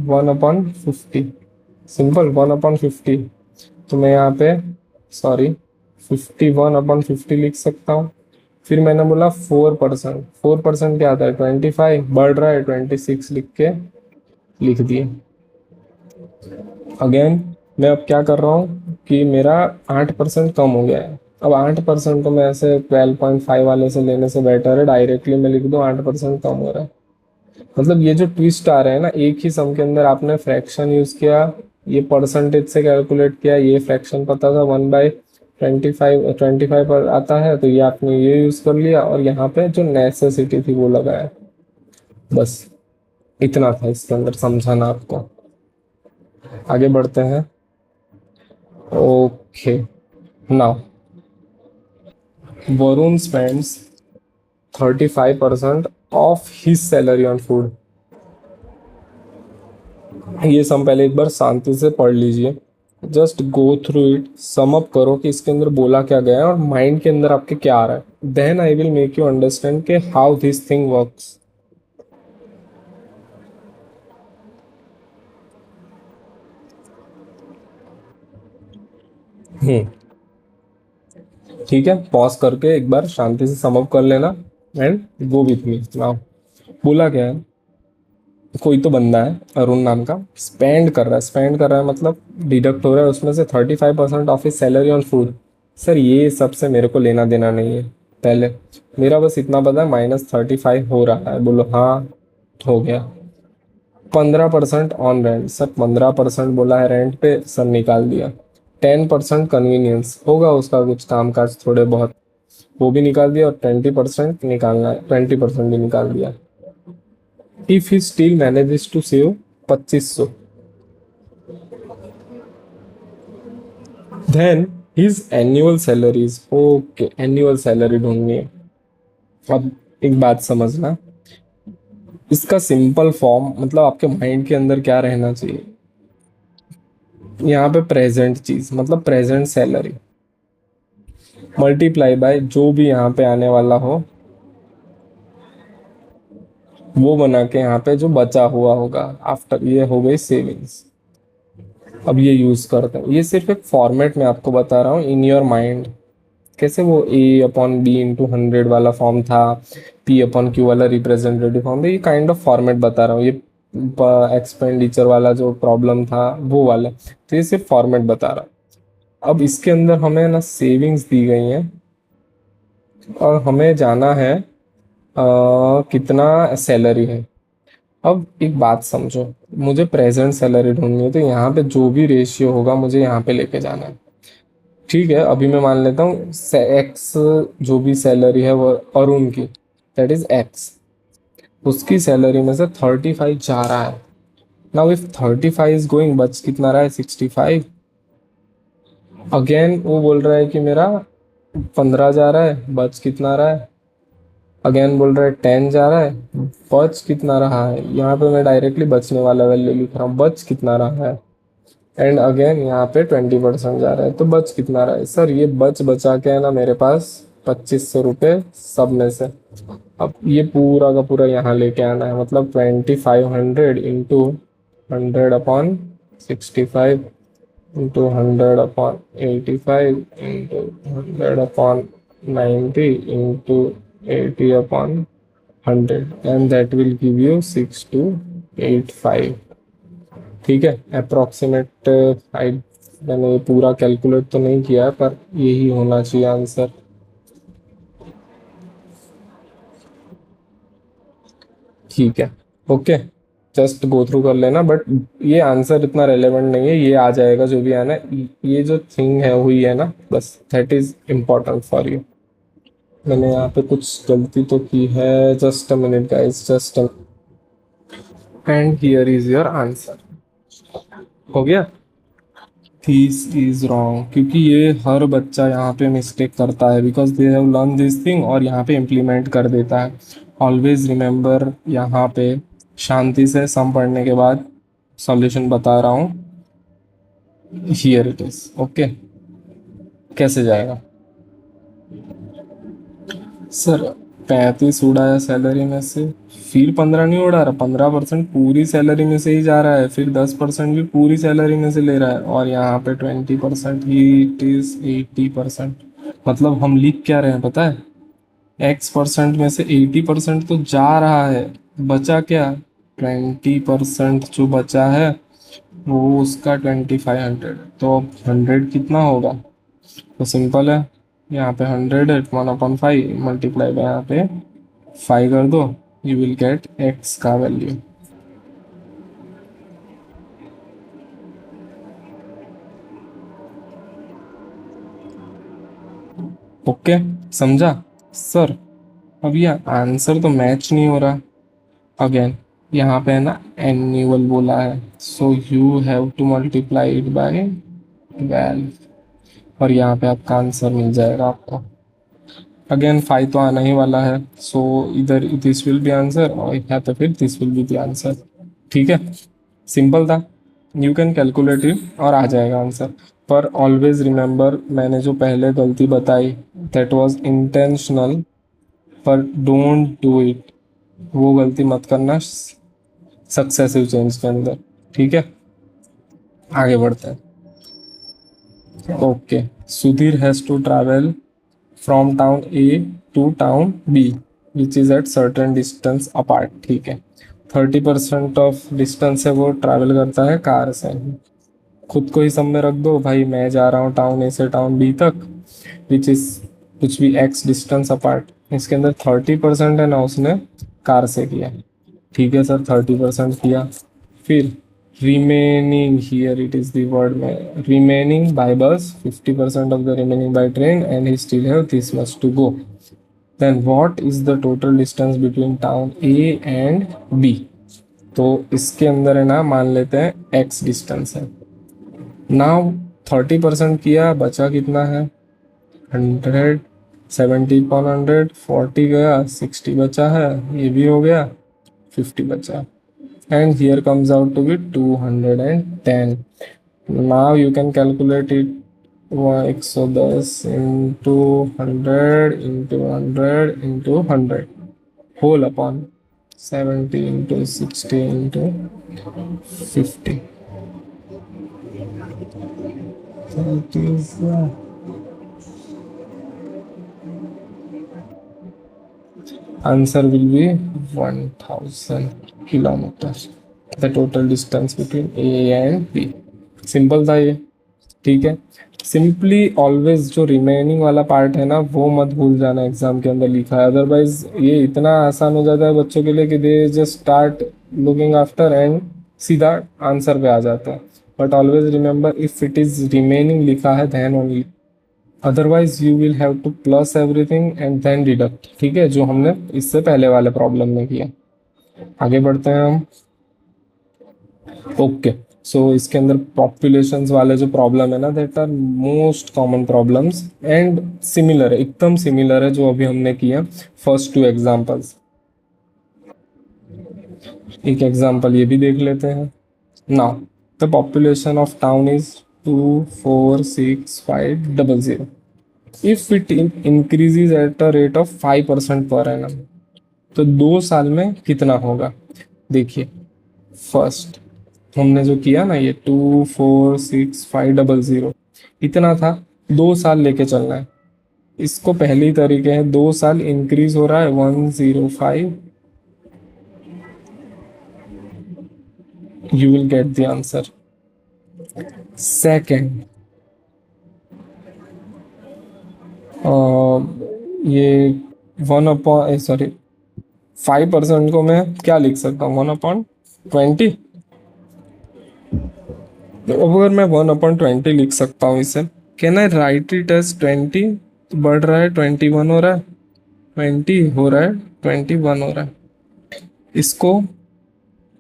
1/50, सिंपल 1/50। तो मैं यहाँ पे, सॉरी, 51/50 लिख सकता हूँ। फिर मैंने बोला 4%, 4% क्या आता है, 25, बढ़ रहा है 26 लिख के लिख दिए। अगेन मैं अब क्या कर रहा हूँ कि मेरा 8% कम हो गया है। अब 8% को मैं ऐसे 12.5 वाले से लेने से बेटर है डायरेक्टली मैं लिख दूँ 8% कम हो रहा है। मतलब ये जो ट्विस्ट आ रहे हैं ना, एक ही सम के अंदर आपने फ्रैक्शन यूज किया, ये परसेंटेज से कैलकुलेट किया, ये फ्रैक्शन पता था 1/25 पर आता है, तो ये आपने ये यूज कर लिया, और यहाँ पे जो नेसेसिटी थी वो लगाया। बस इतना था इसके अंदर समझाना आपको। आगे बढ़ते हैं। Okay, now Varun spends 35% of his salary on food. ये सम पहले एक बार शांति से पढ़ लीजिए, just go through it, sum up करो कि इसके अंदर बोला क्या गया है और माइंड के अंदर आपके क्या आ रहा है, then I will make you understand के हाउ दिस थिंग वर्क्स। ठीक है, पॉज करके एक बार शांति से सम अप कर लेना and go with me now. बोला क्या है, कोई तो बंदा है अरुण नाम का, स्पेंड कर रहा है मतलब डिडक्ट हो रहा है उसमें से 35% of his salary on food. Sir ये सबसे मेरे को लेना देना नहीं है। पहले मेरा बस इतना पता है -35 हो रहा है, बोलो हाँ, हो गया। 15% ऑन रेंट, सर 15% बोला है रेंट पे, सर निकाल दिया। 10% कन्वीनियंस होगा उसका, कुछ काम काज थोड़े बहुत, वो भी निकाल दिया। और 20% निकालना है, 20% भी निकाल दिया। If he still manages to save 2500, then his annual salaries, okay annual salary ढूंढनी है। अब एक बात समझना, इसका सिंपल फॉर्म मतलब आपके माइंड के अंदर क्या रहना चाहिए, यहाँ पे प्रेजेंट चीज मतलब प्रेजेंट सैलरी मल्टीप्लाई बाय जो भी यहाँ पे आने वाला हो, वो बना के यहाँ पे जो बचा हुआ होगा आफ्टर, ये हो गई सेविंग्स। अब ये यूज करते हैं, ये सिर्फ एक फॉर्मेट में आपको बता रहा हूँ इन योर माइंड। कैसे वो A/B/100 वाला फॉर्म था, P/Q वाला रिप्रेजेंटेटिव फॉर्म था, ये काइंड ऑफ फॉर्मेट बता रहा हूँ। ये एक्सपेंडिचर वाला जो प्रॉब्लम था वो वाला, तो ये सिर्फ फॉर्मेट बता रहा हूँ। अब इसके अंदर हमें ना सेविंग्स दी गई हैं और हमें जाना है कितना सैलरी है। अब एक बात समझो, मुझे प्रेजेंट सैलरी ढूंढनी है, तो यहाँ पे जो भी रेशियो होगा मुझे यहाँ पे लेके जाना है। ठीक है, अभी मैं मान लेता हूँ एक्स, जो भी सैलरी है वो अरुण की, दैट इज एक्स, उसकी सैलरी में से 35 जा रहा है। नाउ इफ 35 इज गोइंग, बच कितना रहा है 65। अगेन वो बोल रहा है कि मेरा 15 जा रहा है, बच कितना रहा है। अगेन बोल रहा है 10 जा रहा है, बच कितना रहा है। यहाँ पे मैं डायरेक्टली बचने वाला वैल्यू लिख रहा हूँ, बच कितना रहा है। एंड अगेन यहाँ पे 20% जा रहा है, तो बच कितना रहा है। सर ये बचा के है ना मेरे पास 2500 रुपये सब में से। अब ये पूरा का पूरा यहाँ लेके आना है, मतलब 2500 into 100/65 into 100/85 into 100/90 into 80/100, and that will give you 6285। ठीक है, अप्रोक्सीमेट हाइट, मैंने ये पूरा कैलकुलेट तो नहीं किया है पर यही होना चाहिए आंसर। ठीक है, ओके, जस्ट गो थ्रू कर लेना, बट ये आंसर इतना रेलेवेंट नहीं है, ये आ जाएगा जो भी आना है। ये जो थिंग है हुई है ना, बस that is important for you. मैंने यहाँ पे कुछ गलती तो की है, just a minute guys, just and here is your answer. हो गया। दिस इज रॉन्ग, क्योंकि ये हर बच्चा यहाँ पे मिस्टेक करता है, because they have learn this thing और यहाँ पे इम्प्लीमेंट कर देता है। ऑलवेज रिमेंबर, यहाँ पे शांति से सम पढ़ने के बाद सॉल्यूशन बता रहा हूँ। Here it is, okay. कैसे जाएगा सर, 35 उड़ाया सैलरी में से, फिर 15 नहीं उड़ा रहा, 15% पूरी सैलरी में से ही जा रहा है, फिर 10% भी पूरी सैलरी में से ले रहा है, और यहाँ पे 20% ही, इट इज 80%। मतलब हम लिख क्या रहे हैं पता है, X% में से 80% तो जा रहा है, बचा क्या 20%, जो बचा है वो उसका 2500। तो अब 100 कितना होगा, तो सिंपल है, यहाँ पे 100 है, 1/5 मल्टीप्लाई बाय यहाँ पे 5 कर दो, यू विल गेट x का वैल्यू। ओके, समझा सर। अब ये आंसर तो मैच नहीं हो रहा। अगेन यहाँ पे है ना एनुअल बोला है, so you have to multiply it by 12, और यहाँ पे आपका आंसर मिल जाएगा आपको। अगेन 5 तो आना ही वाला है, सो इधर दिस विल बी आंसर, और या तो फिर this will be the answer. ठीक है, सिंपल था, यू कैन कैलकुलेट इट और आ जाएगा आंसर। पर ऑलवेज रिमेंबर, मैंने जो पहले गलती बताई दैट वाज इंटेंशनल, पर डोंट डू इट, वो गलती मत करना सक्सेसिव चेंज के अंदर। ठीक है, आगे बढ़ते हैं। Okay, Sudhir has to travel from town A to town B which is at certain distance apart, ठीक है। 30% ऑफ डिस्टेंस है वो ट्रैवल करता है कार से। खुद को ही सब में रख दो भाई, मैं जा रहा हूँ टाउन ए से टाउन बी तक विच इज़ कुछ भी एक्स डिस्टेंस अपार्ट। इसके अंदर 30% है ना, उसने कार से किया, ठीक है सर 30% किया। फिर remaining, here it is the word में remaining by bus, 50% of the remaining by train and he still have this much to go. Then what is the total distance between town A and B? तो इसके अंदर है ना, मान लेते हैं x distance है। नाउ 30% किया, बचा कितना है 100, 70/100, 40 गया, 60 बचा है, ये भी हो गया, 50 बचा, and here comes out to be 210. Now you can calculate it, 110 into 100 into 100 into 100 whole upon 70 into 60 into 50. That is answer will be 1000 kilometers, the total distance between A and B. Simple था ये, ठीक है। Simply always जो remaining वाला part है ना, वो मत भूल जाना, एग्जाम के अंदर लिखा है, अदरवाइज ये इतना आसान हो जाता है बच्चों के लिए कि they just start looking after and सीधा आंसर पे आ जाता है। But always remember, if it is remaining लिखा है then only, otherwise you will have to plus everything and then deduct, ठीक है, जो हमने इससे पहले वाले प्रॉब्लम में किया। आगे बढ़ते हैं हम। ओके, सो इसके अंदर पॉपुलेशंस वाले जो प्रॉब्लम है ना, that are most common problems and similar है, एकदम सिमिलर है जो अभी हमने किया फर्स्ट 2 एग्जांपल्स। एक एग्जांपल ये भी देख लेते हैं। Now the population of town is 246,500 if it increases at a rate of 5% per annum, तो 2 साल में कितना होगा। देखिए फर्स्ट हमने जो किया ना, ये 246,500 इतना था, 2 साल लेके चलना है इसको। पहली तरीके है 2 साल इंक्रीज हो रहा है 105, you will get the answer. Second, ये 5% को मैं क्या लिख सकता हूँ, 1/20। अगर मैं 1/20 लिख सकता हूँ इसे, can I write it as 20, तो बढ़ रहा है 21 हो रहा है, 20 हो रहा है, 21 हो रहा है। इसको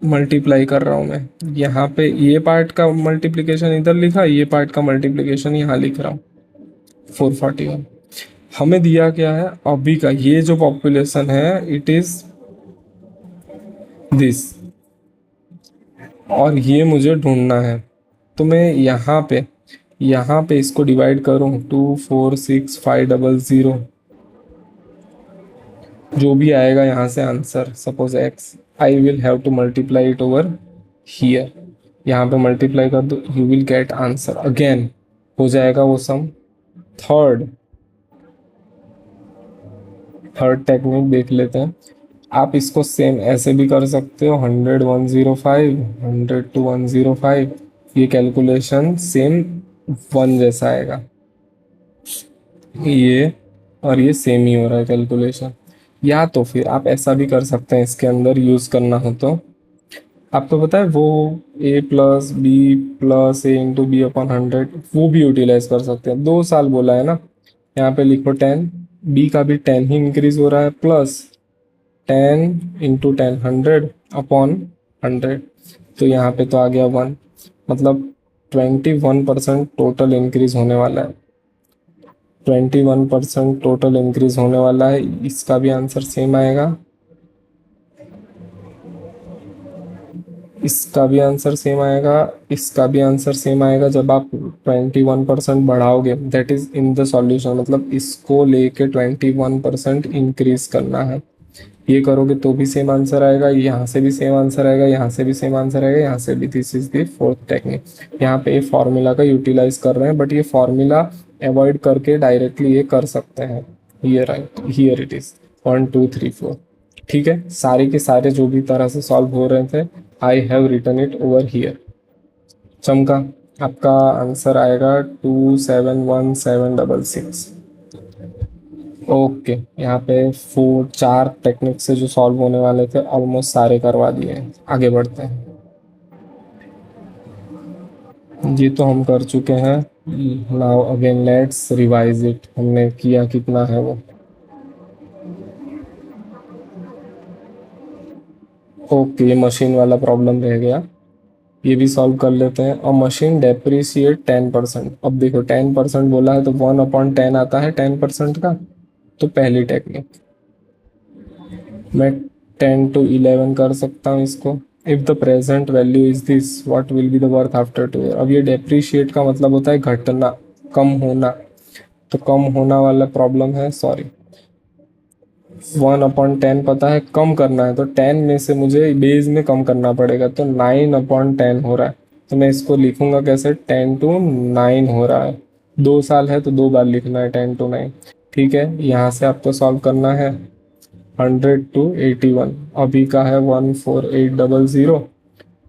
मल्टीप्लाई कर रहा हूँ मैं, यहाँ पे ये पार्ट का मल्टीप्लिकेशन इधर लिखा, ये पार्ट का मल्टीप्लिकेशन यहाँ लिख रहा हूँ, 441। हमें दिया क्या है अभी का, ये जो पॉपुलेशन है इट इज दिस, और ये मुझे ढूंढना है। तो मैं यहाँ पे इसको डिवाइड करूँ 246,500, जो भी आएगा यहाँ से answer, suppose x, I will have to multiply it over here, यहाँ पे मल्टीप्लाई कर दो, you will get answer, again हो जाएगा वो सम। थर्ड टेक्निक देख लेते हैं। आप इसको सेम ऐसे भी कर सकते हो, 100 105, 100 to 105, ये कैलकुलेशन सेम 1 जैसा आएगा, ये और ये सेम ही हो रहा है कैलकुलेशन। या तो फिर आप ऐसा भी कर सकते हैं, इसके अंदर यूज करना हो तो आपको पता है वो a plus B plus A into B upon 100, वो भी यूटिलाइज कर सकते हैं। 2 साल बोला है ना, यहाँ पे लिखो 10, बी का भी 10 ही इंक्रीज हो रहा है, प्लस 10 इंटू 10 100 अपॉन 100, तो यहाँ पे तो आ गया 1, मतलब 21% टोटल इंक्रीज होने वाला है, 21% टोटल इंक्रीज होने वाला है। इसका भी आंसर सेम आएगा, इसका भी आंसर सेम आएगा, इसका भी आंसर सेम आएगा। जब आप 21% बढ़ाओगे that is in the solution, मतलब इसको लेके 21% इंक्रीज करना है, ये करोगे तो भी सेम आंसर आएगा, यहाँ से भी सेम आंसर आएगा, यहाँ से भी सेम आंसर आएगा, यहाँ से भी। This is the fourth technique. यहाँ पे फॉर्मूला का यूटिलाइज कर रहे हैं, बट ये फॉर्मूला अवॉइड करके डायरेक्टली ये कर सकते हैं। Here it is 1 2 3 4। ठीक है, सारे के सारे जो भी तरह से सॉल्व हो रहे थे, I have written it over here. चमका, आपका आंसर आएगा 271766। ओके, यहाँ पे 4 टेक्निक से जो सॉल्व होने वाले थे ऑलमोस्ट सारे करवा दिए हैं। आगे बढ़ते हैं। ये तो हम कर चुके हैं। Now again let's revise it, हमने किया कितना है वो। ओके, ये मशीन वाला प्रॉब्लम रह गया, ये भी सॉल्व कर लेते हैं। और मशीन डेप्रिसिएट 10%। अब देखो 10% बोला है तो 1/10 आता है 10% का। तो पहली टेक्निक मैं 10 to 11 कर सकता हूँ इसको। If the present value is this, what will be the worth after 2 year. अब ये डेप्रिशिएट का मतलब होता है घटना, कम होना। तो कम होना वाला प्रॉब्लम है, सॉरी। 1/10 पता है, कम करना है तो 10 में से मुझे बेस में कम करना पड़ेगा, तो 9/10 हो रहा है। तो मैं इसको लिखूंगा कैसे, 10 to 9 हो रहा है। 2 साल है तो 2 बार लिखना है 10 to 9। ठीक है, यहाँ से आपको सॉल्व करना है 100 to 81। अभी का है 14800,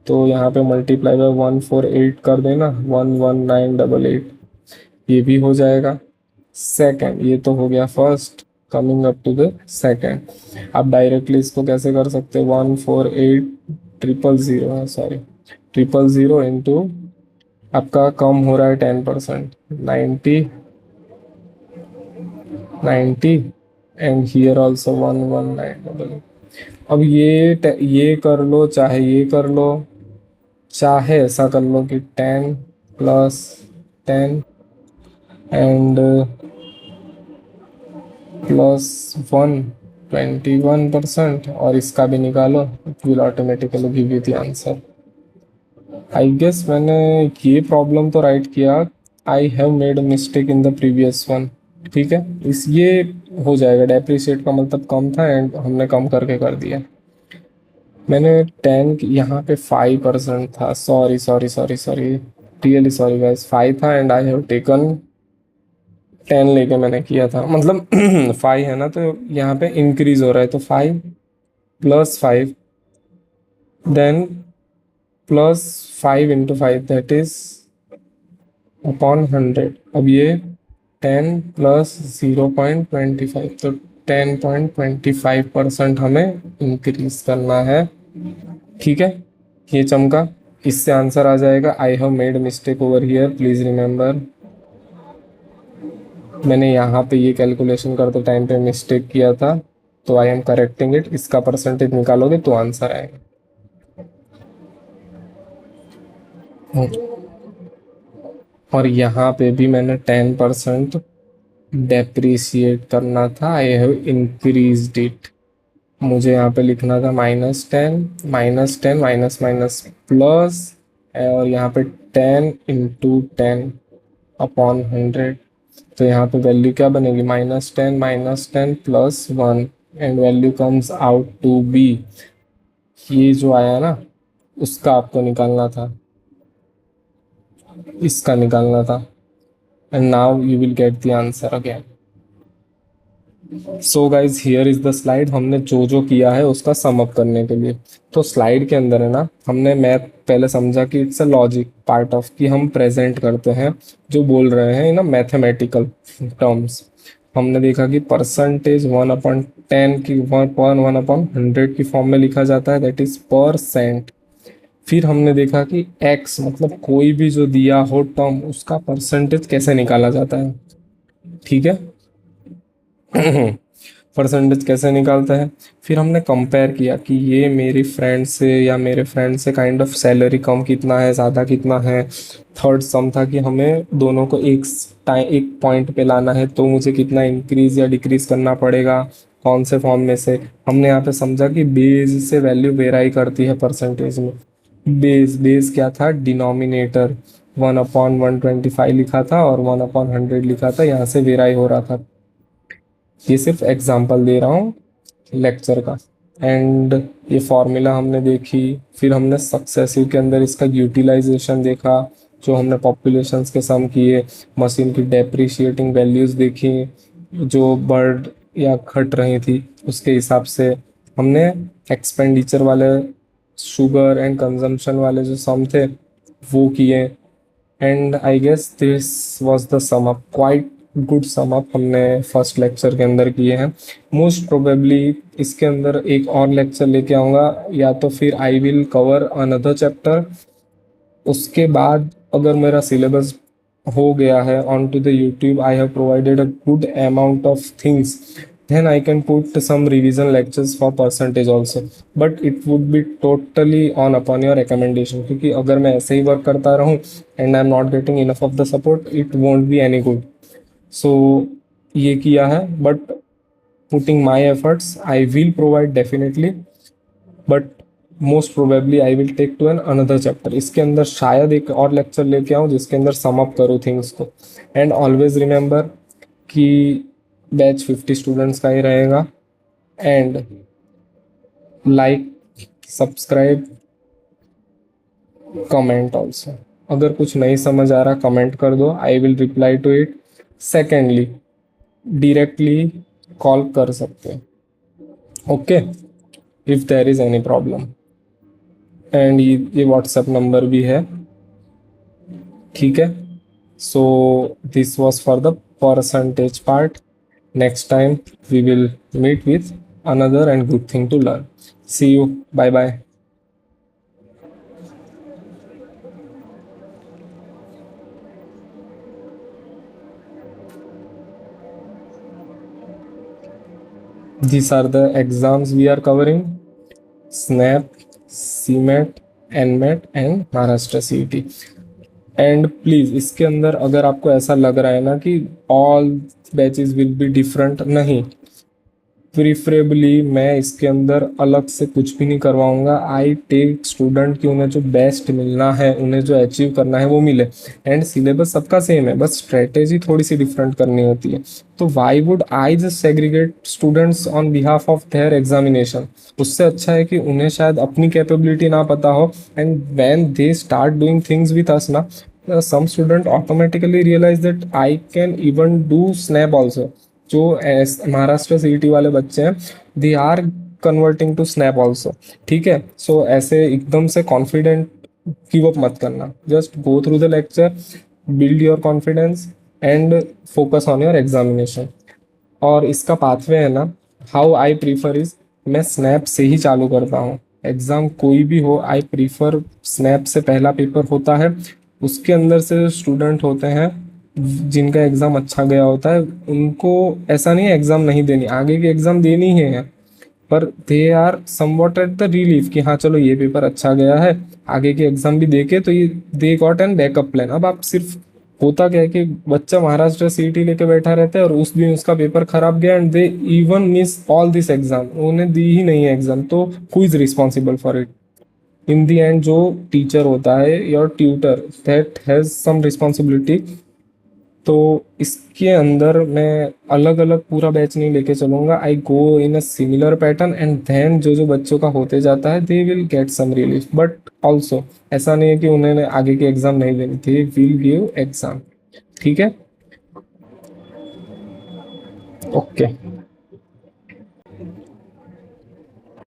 तो यहाँ पे मल्टीप्लाई बाय 148 कर देना, 11988। ये भी हो जाएगा। सेकंड, ये तो हो गया first. Coming up to the second, आप डायरेक्टली इसको कैसे कर सकते हैं, 148 000 है, सॉरी 000 इंटू आपका कम हो रहा है 10%, 90 एंड हियर ऑल्सो 11988। अब ये कर लो, चाहे ये कर लो, चाहे ऐसा कर लो कि 10 + 10 एंड +1 21%, और इसका भी निकालो, it will automatically give you the answer. I guess मैंने ये प्रॉब्लम तो राइट किया। I have made mistake in the previous one. ठीक है, इस ये हो जाएगा। डेप्रिशिएट का मतलब कम था एंड हमने कम करके कर दिया। मैंने 10 यहाँ पे 5% था, sorry sorry sorry sorry, really sorry guys, 5 था एंड आई हैव टेकन 10 लेके मैंने किया था, मतलब 5 है ना, तो यहाँ पे इंक्रीज हो रहा है, तो 5 + 5 देन +5 × 5 दैट इज अपॉन 100। अब ये 10 + 0.25, तो 10.25% हमें इंक्रीज करना है। ठीक है, ये चमका, इससे आंसर आ जाएगा। आई have made mistake over here, please remember. मैंने यहाँ पे ये कैलकुलेशन करते टाइम पे मिस्टेक किया था, तो आई एम करेक्टिंग इट। इसका परसेंटेज निकालोगे तो आंसर आएगा। और यहाँ पे भी मैंने 10% डेप्रिसिएट करना था, आई हैव इंक्रीज्ड इट। मुझे यहाँ पे लिखना था -10 -10 माइनस माइनस प्लस, और यहाँ पे 10 × 10 अपॉन 100। तो यहाँ पे वैल्यू क्या बनेगी, -10 -10 +1 and value comes out to be, ये जो आया ना उसका आपको निकालना था, इसका निकालना था। And now you will get the answer again. So guys here is the slide. हमने जो जो किया है उसका सम अप करने के लिए, तो स्लाइड के अंदर है ना, हमने मैथ पहले समझा कि it's a logic part of, कि हम प्रेजेंट करते हैं जो बोल रहे हैं ना मैथमेटिकल टर्म्स। हमने देखा कि परसेंटेज 1/10 की 1/100 की फॉर्म में लिखा जाता है, दैट इज %। फिर हमने देखा कि x मतलब कोई भी जो दिया हो टर्म, उसका परसेंटेज कैसे निकाला जाता है। ठीक है, परसेंटेज कैसे निकालता है। फिर हमने कंपेयर किया कि ये मेरी फ्रेंड से या मेरे फ्रेंड से काइंड ऑफ सैलरी कम कितना है, ज़्यादा कितना है। थर्ड सम था कि हमें दोनों को एक पॉइंट पे लाना है, तो मुझे कितना इंक्रीज या डिक्रीज करना पड़ेगा, कौन से फॉर्म में से। हमने यहाँ पे समझा कि बेस से वैल्यू वेराई करती है परसेंटेज में। बेस क्या था, डिनोमिनेटर 1/125 लिखा था और 1/100 लिखा था, यहाँ से वेराई हो रहा था। ये सिर्फ एग्जांपल दे रहा हूँ लेक्चर का। एंड ये फॉर्मूला हमने देखी, फिर हमने सक्सेसिव के अंदर इसका यूटिलाइजेशन देखा, जो हमने पॉपुलेशंस के सम किए, मशीन की डेप्रिशिएटिंग वैल्यूज़ देखी, जो बढ़ या घट रही थी उसके हिसाब से हमने एक्सपेंडिचर वाले शुगर एंड कंजम्पशन वाले जो सम थे वो किए। And I guess this was the sum up, quite good sum up हमने फर्स्ट लेक्चर के अंदर किए हैं। मोस्ट प्रोबेबली इसके अंदर एक और लेक्चर लेके आऊँगा, या तो फिर I will cover another chapter. उसके बाद अगर मेरा सिलेबस हो गया है on to the YouTube, I have provided a good amount of things, then I can put some revision lectures for percentage also, but it would be totally on upon your recommendation, क्योंकि अगर मैं ऐसे ही work करता रहूँ and I'm not getting enough of the support, it won't be any good. So ये किया है, but putting my efforts I will provide definitely, but most probably I will take to an another chapter. इसके अंदर शायद एक और lecture लेके आऊँ जिसके अंदर सम अप करूँ थिंग्स को। एंड ऑलवेज रिमेंबर कि बैच 50 स्टूडेंट्स का ही रहेगा। And like, subscribe, comment also. अगर कुछ नहीं समझ आ रहा कमेंट कर दो, I will reply to it. Secondly, directly call कर सकते हैं, okay, if there is any problem. And ये व्हाट्सएप नंबर भी है, ठीक है। So this was for the percentage part. Next time we will meet with another and good thing to learn. See you. Bye bye. These are the exams we are covering: SNAP, CMAT, NMAT and Maharashtra CET. And please इसके अंदर अगर आपको ऐसा लग रहा है ना कि all batches will be different, नहीं, प्रिफरेबली मैं इसके अंदर अलग से कुछ भी नहीं करवाऊंगा। आई टेक स्टूडेंट कि उन्हें जो बेस्ट मिलना है, उन्हें जो अचीव करना है वो मिले। एंड सिलेबस सबका सेम है, बस स्ट्रेटेजी थोड़ी सी डिफरेंट करनी होती है। तो why would I just segregate students on behalf of their examination? उससे अच्छा है कि उन्हें शायद अपनी कैपेबिलिटी ना पता हो, and when they start doing things with us ना, some student automatically realize that I can even do snap also. जो महाराष्ट्र सीईटी वाले बच्चे हैं, they are converting to snap also, ठीक है। सो ऐसे एकदम से कॉन्फिडेंट गिव अप मत करना, just go through the lecture, build your confidence and focus on your examination. और इसका पाथवे है ना, हाउ आई प्रीफर इज, मैं स्नैप से ही चालू करता हूँ। एग्ज़ाम कोई भी हो, आई प्रीफर स्नैप से पहला पेपर होता है, उसके अंदर से स्टूडेंट होते हैं जिनका एग्ज़ाम अच्छा गया होता है, उनको ऐसा नहीं है एग्ज़ाम नहीं देनी, आगे की एग्ज़ाम देनी ही है, पर they are somewhat at the relief कि हाँ चलो ये पेपर अच्छा गया है, आगे की एग्ज़ाम भी देके, तो ये they got an backup plan. अब आप सिर्फ, होता क्या है कि बच्चा महाराष्ट्र सीईटी लेके बैठा रहता है और उस दिन उसका पेपर खराब गया and they even miss all this exam, उन्हें दी ही नहीं है एग्जाम, तो who is responsible for it? In the end जो टीचर होता है, your tutor, that has some responsibility. तो इसके अंदर मैं अलग अलग पूरा बैच नहीं लेके चलूंगा, I go in a similar pattern and then जो जो बच्चों का होते जाता है they will get some relief. But also ऐसा नहीं है कि उन्हें आगे की एग्जाम नहीं देनी, दे विल गिव एग्जाम, ठीक है, ओके।